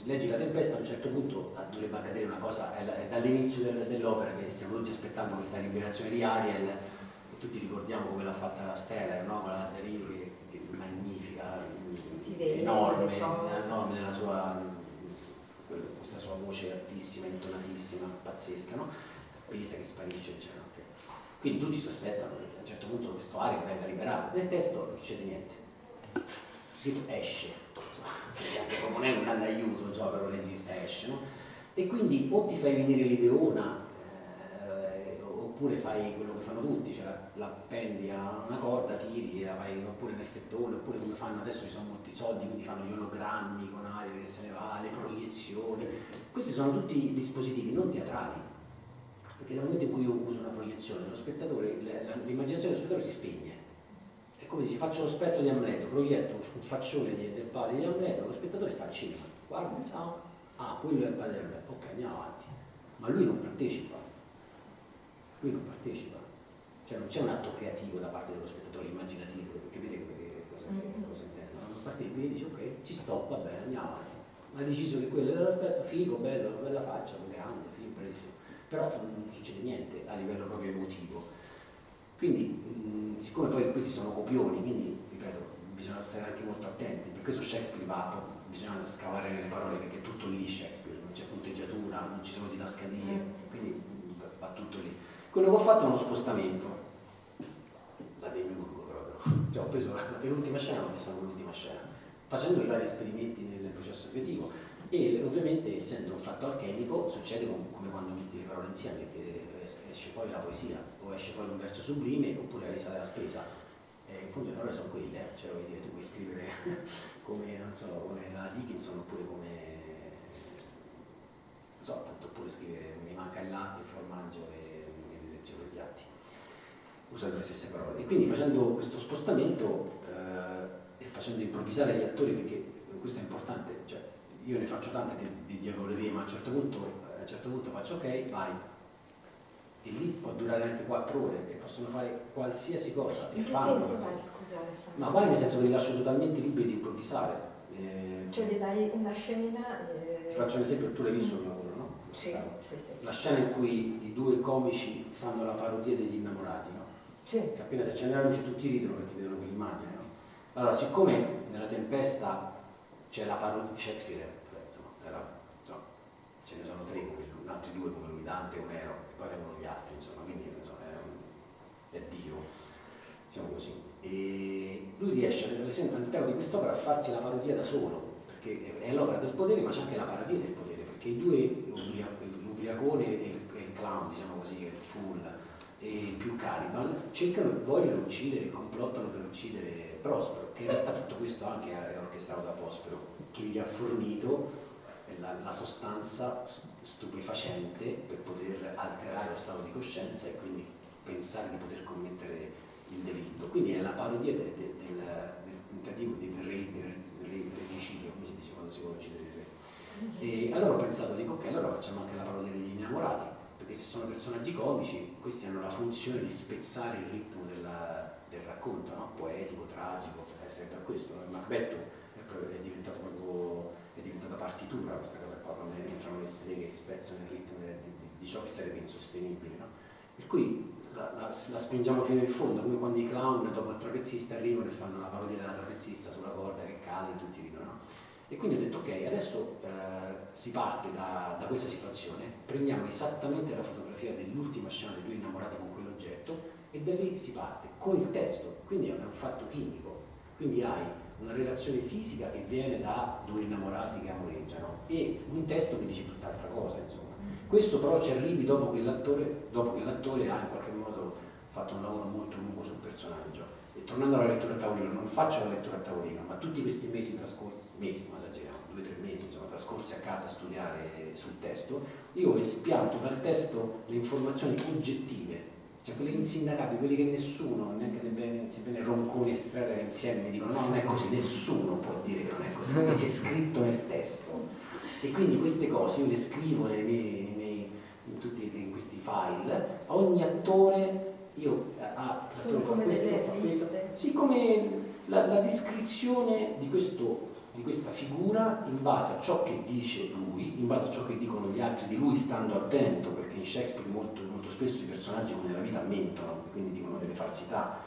leggi La Tempesta, a un certo punto dovrebbe accadere una cosa, è dall'inizio dell'opera che stiamo tutti aspettando questa liberazione di Ariel, e tutti ricordiamo come l'ha fatta Steller, no? Con la Lazzarini, che è magnifica, enorme nella sua, questa sua voce altissima, intonatissima, pazzesca, no? Pesa che sparisce, eccetera. Quindi tutti si aspettano che a un certo punto questo Ariel venga liberato. Nel testo non succede niente. Scritto esce, insomma, non è un grande aiuto, insomma, per un regista esce, no? E quindi o ti fai venire l'ideona, oppure fai quello che fanno tutti, cioè la appendi a una corda, tiri, la fai oppure in effettone, oppure come fanno adesso, ci sono molti soldi, quindi fanno gli ologrammi con Ariel che se ne va, le proiezioni. Questi sono tutti dispositivi non teatrali. Perché nel momento in cui io uso una proiezione, lo spettatore, l'immaginazione dello spettatore si spegne. È come se faccio lo spettro di Amleto, proietto un faccione del padre di Amleto, lo spettatore sta al cinema, guarda, ciao, quello è il padre di Amleto, ok, andiamo avanti. Ma lui non partecipa, cioè non c'è un atto creativo da parte dello spettatore immaginativo, perché vedete cosa intendo, non partecipa, quindi dice ok, ci sto, va bene, andiamo avanti. Ma ha deciso che quello è l'aspetto figo, bello, una bella faccia, un grande, film bellissimo. Però non succede niente a livello proprio emotivo. Quindi, siccome poi questi sono copioni, quindi, ripeto, bisogna stare anche molto attenti. Per questo Shakespeare bisogna scavare nelle parole, perché è tutto lì Shakespeare, non c'è punteggiatura, non ci sono didascalie, quindi va tutto lì. Quello che ho fatto è uno spostamento, da demiurgo proprio. Cioè ho preso la penultima scena, l'ho messa come ultima scena, facendo i vari esperimenti nel processo creativo. E ovviamente, essendo un fatto alchemico, succede come quando metti le parole insieme, che esce fuori la poesia, o esce fuori un verso sublime, oppure la lista della spesa. In fondo le parole sono quelle, cioè voglio dire, tu puoi scrivere come, non so, come la Dickinson, oppure come, non so, tanto oppure scrivere mi manca il latte, il formaggio e detersivo per i piatti, usando le stesse parole. E quindi facendo questo spostamento e facendo improvvisare gli attori, perché questo è importante, cioè io ne faccio tante di diavolerie, ma a un certo punto faccio ok, vai, e lì può durare anche 4 ore e possono fare qualsiasi cosa. In che senso vai, scusa Alessandro? Ma vale nel senso che li lascio totalmente liberi di improvvisare. Cioè gli dai una scena... Ti faccio un esempio, tu l'hai visto il lavoro, no? Sì. La scena in cui i 2 comici fanno la parodia degli innamorati, no? Sì. Che appena si accende la luce tutti ridono perché vedono quell'immagine, no? Allora, siccome nella Tempesta c'è la parodia di Shakespeare, ce ne sono 3 come lui, altri 2 come lui, Dante, Omero, e poi vengono gli altri, insomma, quindi insomma, è Dio, diciamo così. E lui riesce all'interno di quest'opera a farsi la parodia da solo, perché è l'opera del potere, ma c'è anche la parodia del potere, perché i 2, l'ubriacone e il clown, diciamo così, il fool e più Caliban, vogliono uccidere, complottano per uccidere Prospero, che in realtà tutto questo anche è orchestrato da Prospero, che gli ha fornito la sostanza stupefacente per poter alterare lo stato di coscienza e quindi pensare di poter commettere il delitto. Quindi è la parodia del tentativo del regicidio, come si dice quando si vuole uccidere il re. E allora ho pensato, dico ok, allora facciamo anche la parodia degli innamorati, perché se sono personaggi comici, questi hanno la funzione di spezzare il ritmo del racconto, no? Poetico, tragico, serve per questo. Macbeth è diventata partitura questa cosa qua, quando entrano le streghe che spezzano il ritmo di ciò che sarebbe insostenibile, no? Per cui la spingiamo fino in fondo, come quando i clown dopo il trapezzista arrivano e fanno la parodia della trapezzista sulla corda che cade e tutti ridono, no? E quindi ho detto ok, adesso si parte da questa situazione, prendiamo esattamente la fotografia dell'ultima scena dei 2 innamorati con quell'oggetto e da lì si parte con il testo, quindi è un fatto chimico, quindi hai una relazione fisica che viene da 2 innamorati che amoreggiano e un testo che dice tutt'altra cosa, insomma. Questo però ci arrivi dopo che l'attore ha in qualche modo fatto un lavoro molto lungo sul personaggio. E tornando alla lettura a tavolino, non faccio la lettura a tavolino, ma tutti questi mesi trascorsi, ma esageriamo, 2 o 3 mesi, insomma, trascorsi a casa a studiare sul testo, io ho espianto dal testo le informazioni oggettive, cioè quelle insindacabili, quelli che nessuno, neanche se viene Ronconi e Strada insieme mi dicono no, non è così, nessuno può dire che non è così, perché c'è scritto nel testo. E quindi queste cose io le scrivo in questi file, ogni attore sono come delle liste. Sì, come la descrizione di questa figura in base a ciò che dice lui, in base a ciò che dicono gli altri di lui, stando attento, perché in Shakespeare molto spesso i personaggi come nella vita mentono, quindi dicono delle falsità,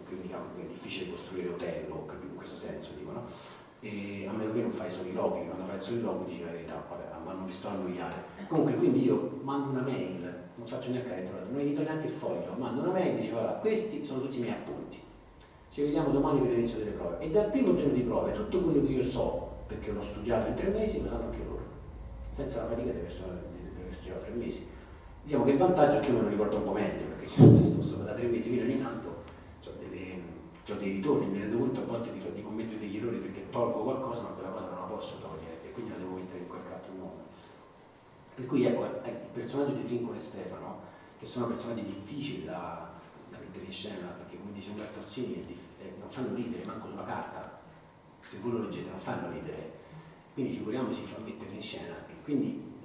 quindi è difficile costruire Otello, in questo senso dicono. E a meno che non fai soliloqui, quando fai il soliloquio dici la verità, ma non vi sto a annoiare. Comunque quindi io mando una mail, non faccio neanche la lettura, non edito neanche il foglio, mando una mail e dico guarda, questi sono tutti i miei appunti, ci vediamo domani per l'inizio delle prove e dal primo giorno di prove tutto quello che io so, perché l'ho studiato in 3 mesi, lo sanno anche loro, senza la fatica di aver studiato 3 mesi. Diciamo che il vantaggio è che io me lo ricordo un po' meglio, perché ci sto solo da 3 mesi, quindi ogni tanto ho dei ritorni, mi rendo conto a volte di commettere degli errori perché tolgo qualcosa ma quella cosa non la posso togliere e quindi la devo mettere in qualche altro modo. Per cui ecco, il personaggio di Trinco e Stefano, che sono personaggi difficili da mettere in scena, perché come dice Umberto Orsini non fanno ridere manco sulla carta, se voi lo leggete non fanno ridere, quindi figuriamoci fa metterli in scena. E quindi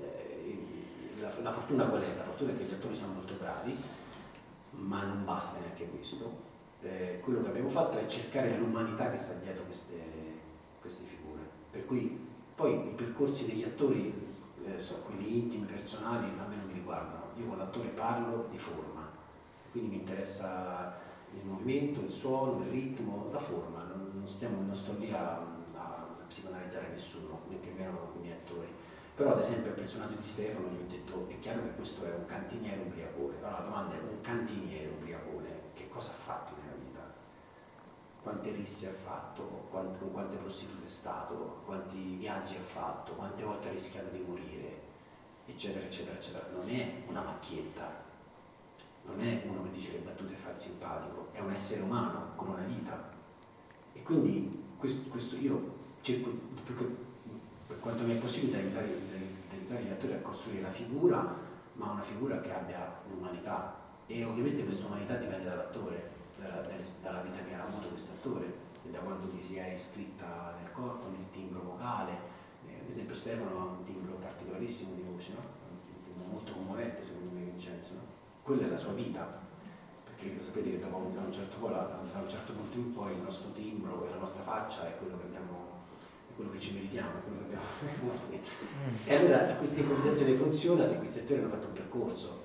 la fortuna qual è? La fortuna è che gli attori sono molto bravi, ma non basta neanche questo. Quello che abbiamo fatto è cercare l'umanità che sta dietro queste figure, per cui poi i percorsi degli attori, quelli intimi, personali, a me non mi riguardano, io con l'attore parlo di forma, quindi mi interessa il movimento, il suono, il ritmo, la forma, non sto lì a psicoanalizzare nessuno, neanche meno i miei attori. Però ad esempio al personaggio di Stefano gli ho detto, è chiaro che questo è un cantiniere ubriacone, allora la domanda è un cantiniere ubriacone, che cosa ha fatto nella vita? Quante risse ha fatto, con quante prostitute è stato, quanti viaggi ha fatto, quante volte ha rischiato di morire, eccetera, eccetera, eccetera. Non è una macchietta, non è uno che dice le battute e fa il simpatico, è un essere umano con una vita. E quindi questo io cerco, per quanto mi è possibile, di aiutare gli attori a costruire la figura, ma una figura che abbia un'umanità. E ovviamente questa umanità dipende dall'attore, dalla vita che ha avuto questo attore e da quanto gli si è iscritta nel corpo, nel timbro vocale. Ad esempio Stefano ha un timbro particolarissimo di voce, no? Un timbro molto commovente secondo me, Vincenzo, no? quella è la sua vita, perché sapete che da un certo punto in poi il nostro timbro e la nostra faccia è quello che abbiamo, è quello che ci meritiamo, è quello che abbiamo. E allora questa improvvisazione funziona se questi attori hanno fatto un percorso,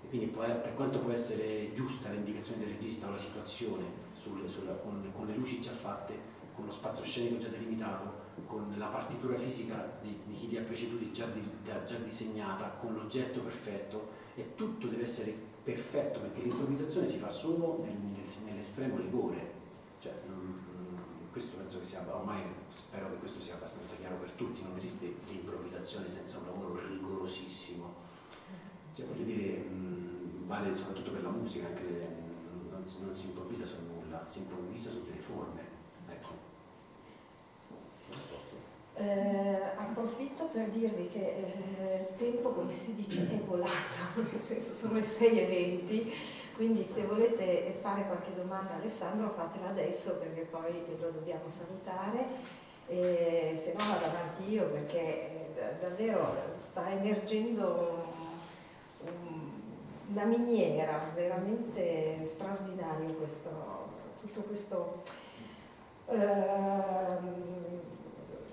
e quindi per quanto può essere giusta l'indicazione del regista o la situazione con le luci già fatte, con lo spazio scenico già delimitato, con la partitura fisica di chi ti ha preceduti già disegnata, con l'oggetto perfetto, e tutto deve essere perfetto, perché l'improvvisazione si fa solo nell'estremo rigore. Cioè, questo penso che sia, ormai spero che questo sia abbastanza chiaro per tutti, non esiste l'improvvisazione senza un lavoro rigorosissimo. Cioè, voglio dire, vale soprattutto per la musica, anche non si improvvisa su nulla, si improvvisa su delle forme. Ecco. Approfitto per dirvi che il tempo, come si dice, è volato, nel senso sono le 6:20, quindi se volete fare qualche domanda a Alessandro fatela adesso, perché poi lo dobbiamo salutare, se no vado avanti io, perché davvero sta emergendo una miniera veramente straordinaria, tutto questo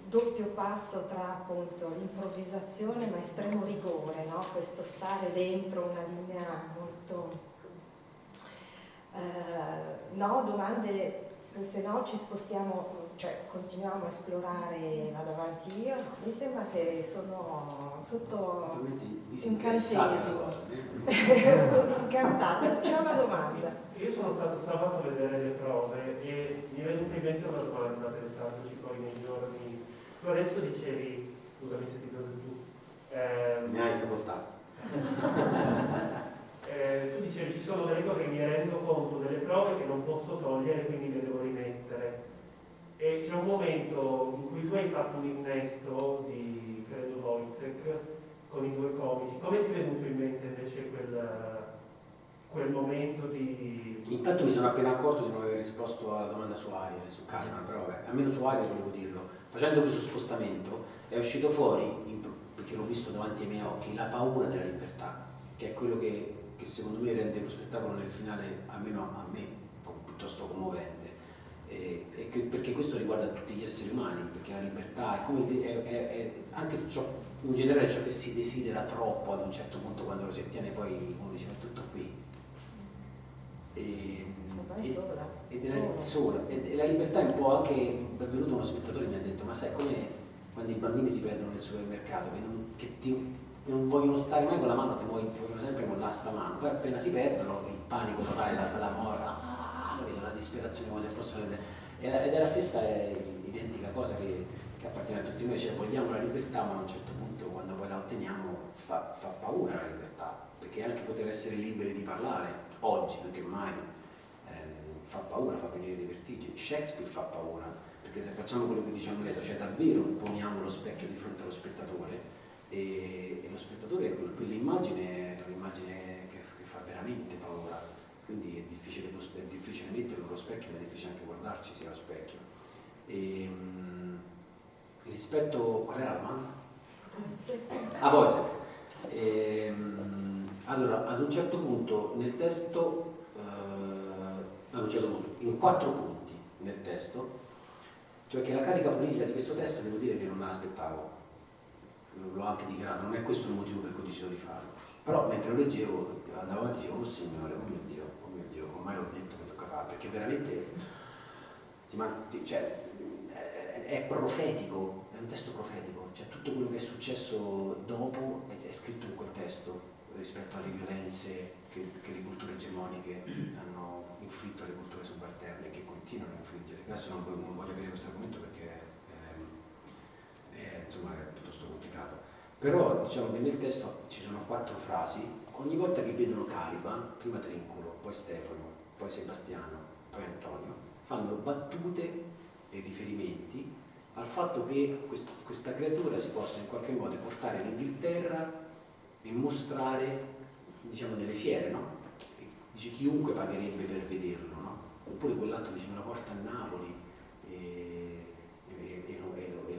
doppio passo tra appunto l'improvvisazione ma estremo rigore, no? Questo stare dentro una linea molto no, domande, se no ci spostiamo, cioè continuiamo a esplorare, vado avanti io, no, mi sembra che sono sotto incantesimo. Sono incantata. C'è una domanda. Io sono stato sabato a vedere le prove e mi è venuta in mente una domanda pensandoci poi nei giorni. Tu adesso dicevi, scusami se ti do tu. Ne hai facoltà. Tu dicevi ci sono delle cose che mi rendo conto delle prove che non posso togliere, quindi le devo rimettere. E c'è un momento in cui tu hai fatto un innesto di, credo, Wojciech con i due comici. Come ti è venuto in mente invece quel momento di... Intanto mi sono appena accorto di non aver risposto alla domanda su Ariel, su Kahneman, però vabbè, almeno su Ariel volevo dirlo. Facendo questo spostamento è uscito fuori, perché l'ho visto davanti ai miei occhi, la paura della libertà, che è quello che secondo me rende lo spettacolo nel finale, almeno a me, piuttosto commovente. Perché questo riguarda tutti gli esseri umani, perché la libertà è come è anche ciò, in generale ciò che si desidera troppo ad un certo punto, quando lo si ottiene poi uno dice è tutto qui. E la libertà è un po' anche, è venuto uno spettatore e mi ha detto, ma sai come quando i bambini si perdono nel supermercato, che non vogliono stare mai con la mano, ti vogliono sempre mollare sta mano, poi appena si perdono il panico totale, la morra, la disperazione come se fossero ed è la stessa, è identica cosa che appartiene a tutti noi, cioè vogliamo la libertà, ma a un certo punto quando poi la otteniamo fa paura la libertà, perché anche poter essere liberi di parlare oggi più che mai fa paura, fa venire dei vertigini. Shakespeare fa paura, perché se facciamo quello che dice Amleto, cioè davvero poniamo lo specchio di fronte allo spettatore, e lo spettatore, quell'immagine è un'immagine che fa veramente paura, quindi è difficile metterlo allo specchio, ma è difficile anche guardarci sia allo specchio. Rispetto, qual era la domanda? Wojciech. Allora, ad un certo punto nel testo, in 4 punti nel testo, cioè che la carica politica di questo testo devo dire che non me l'aspettavo, l'ho anche dichiarato, non è questo il motivo per cui ho deciso di farlo, però mentre lo leggevo andavo avanti e dicevo, oh signore, oh mio Dio, ormai l'ho detto che tocca fare, perché veramente cioè, è profetico, è un testo profetico, cioè tutto quello che è successo dopo è scritto in quel testo rispetto alle violenze che le culture egemoniche hanno inflitto alle culture subalterne e che continuano a infliggere. Adesso non voglio aprire questo argomento perché insomma, è piuttosto complicato, però diciamo che nel testo ci sono 4 frasi, ogni volta che vedono Caliban, prima Trinculo, poi Stefano, poi Sebastiano, poi Antonio, fanno battute e riferimenti al fatto che questa creatura si possa in qualche modo portare in Inghilterra e mostrare, diciamo, nelle fiere, no? E dice chiunque pagherebbe per vederlo, no? Oppure quell'altro dice me lo porta a Napoli e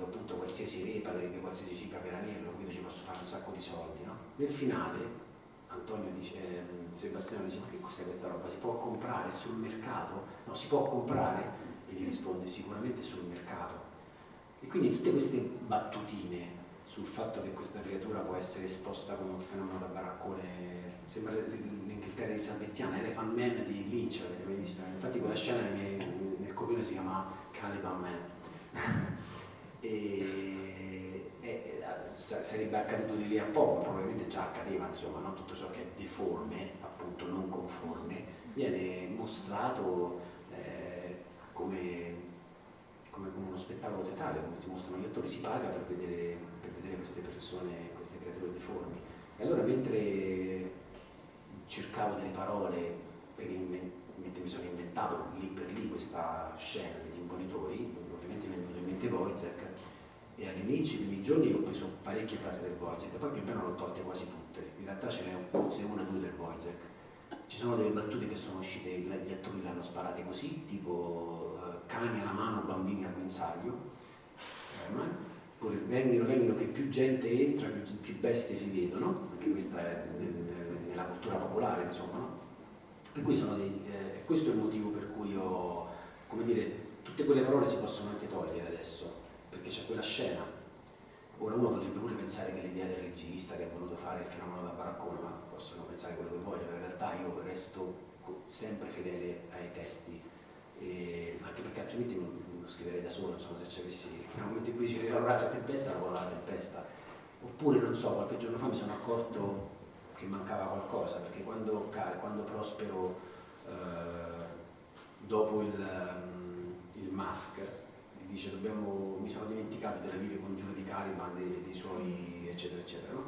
appunto qualsiasi re pagherebbe qualsiasi cifra per averlo, quindi ci posso fare un sacco di soldi, no? Nel finale Antonio dice, Sebastiano dice: ma che cos'è questa roba? Si può comprare sul mercato? No, si può comprare? E gli risponde: sicuramente sul mercato. E quindi tutte queste battutine sul fatto che questa creatura può essere esposta come un fenomeno da baraccone, sembra l'Inghilterra di Sabettiana, Elephant Man di Lynch, avete mai visto? Infatti quella scena nel copione si chiama Caliban Man. Sarebbe accaduto di lì a poco, probabilmente già accadeva, insomma, no? Tutto ciò che è deforme, appunto non conforme, viene mostrato come uno spettacolo teatrale, come si mostrano gli attori, si paga per vedere queste persone, queste creature deformi. E allora mentre cercavo delle parole mentre mi sono inventato lì per lì questa scena degli imbonitori, ovviamente mi è venuto in mente Wojciech, e all'inizio, i primi giorni, ho preso parecchie frasi del Wojciech, poi pian piano l'ho tolte quasi tutte. In realtà ce n'è forse una o due del Wojciech. Ci sono delle battute che sono uscite, gli attori l'hanno sparate così, tipo cani alla mano, bambini al guinzaglio, oppure vengono che più gente entra, più bestie si vedono, anche questa è nella cultura popolare, insomma, no? Per cui questo è il motivo per cui come dire, tutte quelle parole si possono anche togliere adesso, perché c'è quella scena. Ora uno potrebbe pure pensare che l'idea del regista che ha voluto fare il fenomeno da baraccone, ma possono pensare quello che vogliono, in realtà io resto sempre fedele ai testi, anche perché altrimenti lo scriverei da solo, insomma, se ci avessi nel momento in cui dicevo di lavorare sulla tempesta, lavoro la tempesta. Oppure, non so, qualche giorno fa mi sono accorto che mancava qualcosa, perché quando Prospero, dopo il Musk, dice mi sono dimenticato della videocongiura di Caliban, dei suoi eccetera eccetera, no?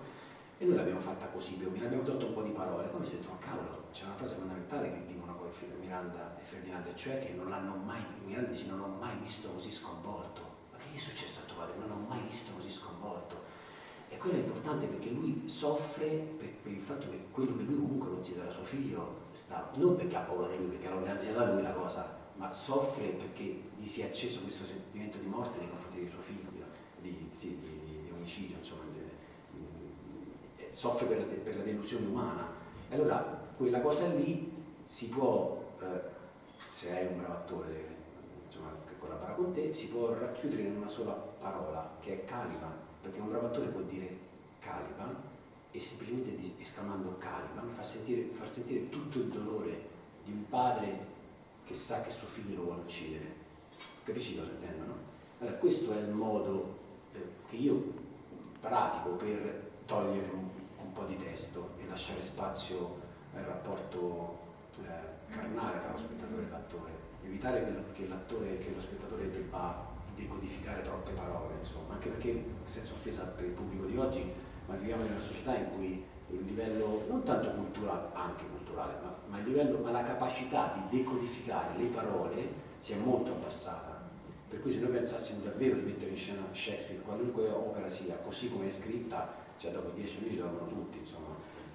E noi l'abbiamo fatta così, più o meno, abbiamo tolto un po' di parole, poi mi sono detto: ma cavolo, c'è una frase fondamentale che dicono poi Miranda e Ferdinando, cioè che Miranda dice: non ho mai visto così sconvolto. Ma che è successo a tuo padre? Non ho mai visto così sconvolto. E quello è importante, perché lui soffre per il fatto che quello che lui comunque considera suo figlio non perché ha paura di lui, perché l'ha organizzata da lui la cosa, ma soffre perché gli si è acceso questo sentimento di morte nei confronti di suo figlio, di omicidio, insomma, soffre per la delusione umana. E allora quella cosa lì si può, se hai un bravo attore, insomma, che collabora con te, si può racchiudere in una sola parola, che è Caliban, perché un bravo attore può dire Caliban e semplicemente esclamando Caliban far sentire tutto il dolore di un padre che sa che suo figlio lo vuole uccidere. Capisci cosa intendo, no? Allora, questo è il modo che io pratico per togliere un po' di testo e lasciare spazio al rapporto carnale tra lo spettatore e l'attore, evitare che lo spettatore debba decodificare troppe parole, insomma, anche perché, senza offesa per il pubblico di oggi, ma viviamo in una società in cui il livello, non tanto culturale, anche culturale, ma la capacità di decodificare le parole si è molto abbassata. Per cui se noi pensassimo davvero di mettere in scena Shakespeare, qualunque opera sia, così come è scritta, cioè dopo 10 minuti lo amano tutti, insomma,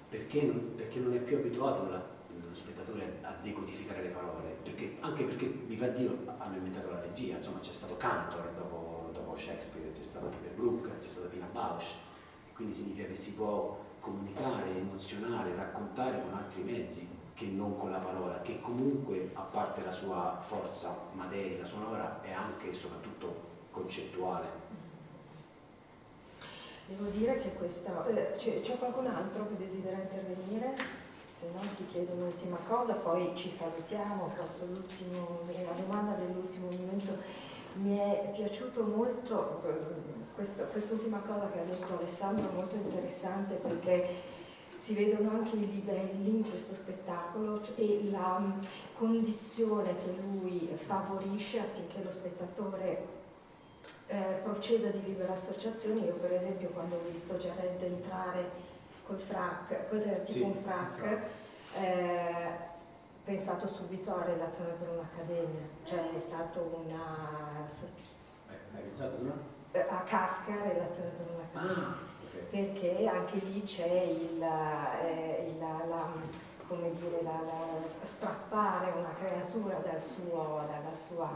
perché non è più abituato lo spettatore a decodificare le parole, anche perché, viva Dio, hanno inventato la regia, insomma, c'è stato Cantor dopo Shakespeare, c'è stato Peter Brook, c'è stata Pina Bausch, quindi significa che si può comunicare, emozionare, raccontare con altri mezzi che non con la parola, che comunque, a parte la sua forza materica, sonora, è anche e soprattutto concettuale. Devo dire che c'è qualcun altro che desidera intervenire? Se no ti chiedo un'ultima cosa, poi ci salutiamo. La domanda dell'ultimo minuto. Mi è piaciuto molto quest'ultima cosa che ha detto Alessandro, molto interessante, perché si vedono anche i livelli in questo spettacolo e la condizione che lui favorisce affinché lo spettatore proceda di libera associazione. Io per esempio, quando ho visto Jared entrare col frac, cos'era, tipo un frac, pensato subito a Relazione per un'Accademia, cioè è stato Hai pensato, no? a Kafka, Relazione per un'Accademia, perché anche lì c'è come dire, strappare una creatura dalla sua,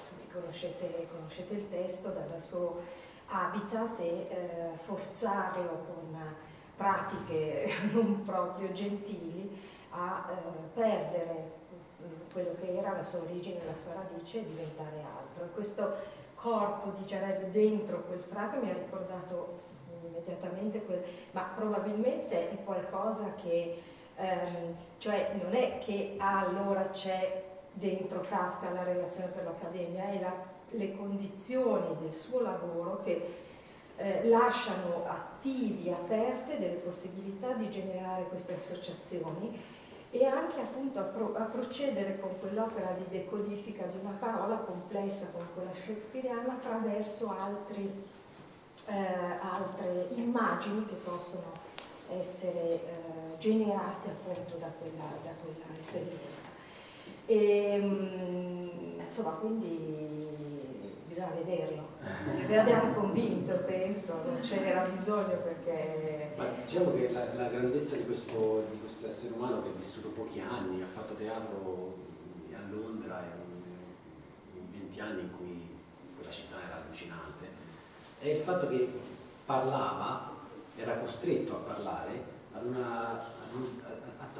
tutti conoscete il testo, dal suo habitat, e forzarlo con pratiche non proprio gentili a perdere quello che era la sua origine, la sua radice e diventare altro. E questo corpo di Jared dentro quel fracco mi ha ricordato immediatamente ma probabilmente è qualcosa che cioè non è che allora c'è dentro Kafka la relazione per l'Accademia, è le condizioni del suo lavoro che lasciano attivi, aperte delle possibilità di generare queste associazioni e anche appunto a procedere con quell'opera di decodifica di una parola complessa come quella shakespeariana attraverso altre immagini che possono essere generate appunto da quella esperienza. Insomma, quindi bisogna vederlo. Vi abbiamo convinto, penso, non ce n'era bisogno perché... Ma diciamo che la grandezza di questo essere umano che ha vissuto pochi anni, ha fatto teatro a Londra in 20 anni in cui quella città era allucinante, è il fatto che parlava, era costretto a parlare a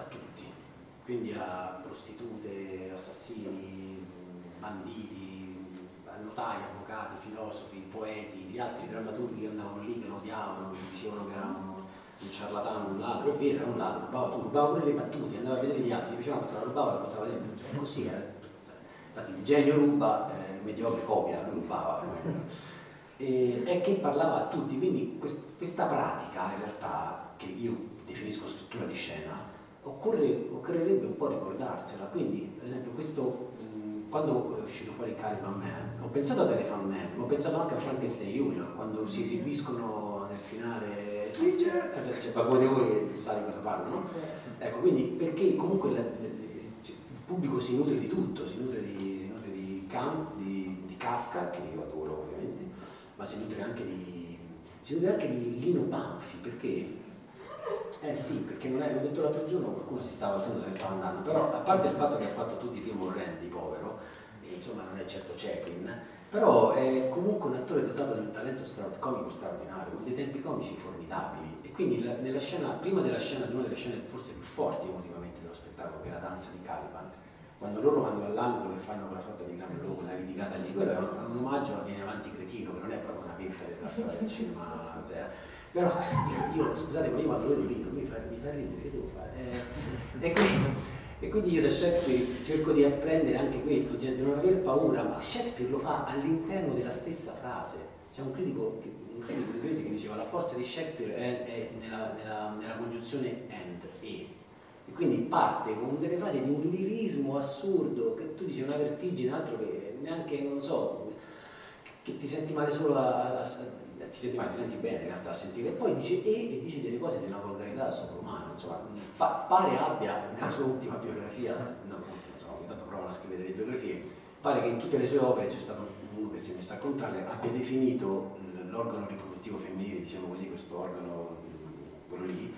tutti, quindi a prostitute, assassini, banditi, notai, avvocati, filosofi, poeti, gli altri drammaturghi che andavano lì, che lo odiavano, che dicevano che era un ciarlatano, un ladro. È vero, era un ladro, rubava pure le battute, andava a vedere gli altri, dicevano che la rubava, la passava dentro, cioè, così era. Infatti il genio ruba, il mediocre copia, lui rubava. E che parlava a tutti, quindi questa pratica in realtà, che io definisco scrittura di scena, occorrerebbe un po' ricordarsela. Quindi per esempio quando è uscito fuori Caliban Man ho pensato ad Elephant Man, ma ho pensato anche a Frankenstein Junior, quando si esibiscono nel finale poi voi sa di cosa parlo, no? Ecco, quindi perché comunque il pubblico si nutre di tutto, si nutre di Kant, di Kafka, che io adoro ovviamente, ma si nutre anche di Lino Banfi, perché perché non è, l'ho detto l'altro giorno, qualcuno si stava alzando, se ne stava andando, però a parte il fatto che ha fatto tutti i film orrendi, povero, e insomma non è certo Chaplin, però è comunque un attore dotato di un talento comico straordinario, con dei tempi comici formidabili, e quindi nella scena, prima della scena, di una delle scene forse più forti emotivamente dello spettacolo, che è la danza di Caliban, quando loro vanno all'angolo e fanno quella sorta di gran logo, una litigata lì, quello è un omaggio a Viene Avanti Cretino, che non è proprio una vetta della storia del cinema. Però io scusate, ma io quando lo rido mi fa ridere, che devo fare? E quindi io da Shakespeare cerco di apprendere anche questo, cioè di non aver paura, ma Shakespeare lo fa all'interno della stessa frase. C'è un critico inglese che diceva la forza di Shakespeare è nella congiunzione and, e quindi parte con delle frasi di un lirismo assurdo, che tu dici una vertigine, altro che neanche, non so, che ti senti male solo ti senti male, ti senti bene in realtà a sentire, e poi dice e dice delle cose di una volgarità sovrumana, insomma, pare abbia nella sua ultima biografia, ogni tanto provano a scrivere delle biografie, pare che in tutte le sue opere c'è stato uno che si è messo a contarle, abbia definito l'organo riproduttivo femminile, diciamo così, questo organo, quello lì,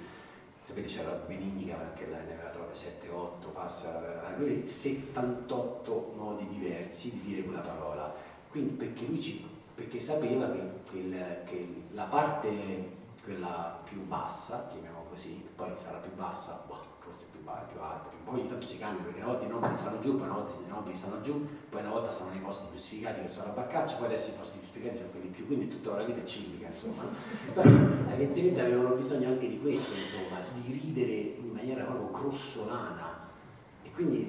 sapete c'era Benignica, perché ne aveva trovate 7-8, passa, lui 78 modi diversi di dire quella parola, quindi perché sapeva che la parte, quella più bassa, chiamiamola così, poi sarà più bassa, forse più alta, poi ogni tanto si cambia, perché una volta i nobili stanno giù, poi una volta i nobili stanno giù, poi una volta stanno nei posti più sfigati che sono la barcaccia, poi adesso i posti più sfigati sono quelli più, quindi tutta la vita è ciclica, insomma. Però evidentemente avevano bisogno anche di questo, insomma, di ridere in maniera proprio grossolana. Quindi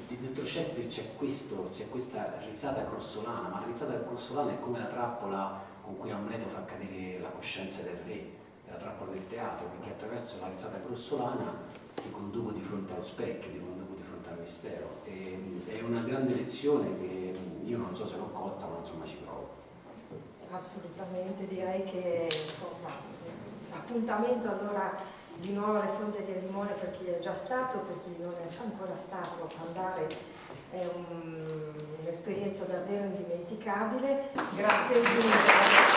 dentro Shakespeare c'è questa risata grossolana, ma la risata grossolana è come la trappola con cui Amleto fa cadere la coscienza del re, la trappola del teatro, perché attraverso la risata grossolana ti conduco di fronte allo specchio, ti conduco di fronte al mistero. È una grande lezione che io non so se l'ho colta, ma insomma ci provo. Assolutamente, direi che insomma, appuntamento allora di nuovo alle Fonti del Limone per chi è già stato, per chi non è ancora stato, andare è un'esperienza davvero indimenticabile. Grazie mille.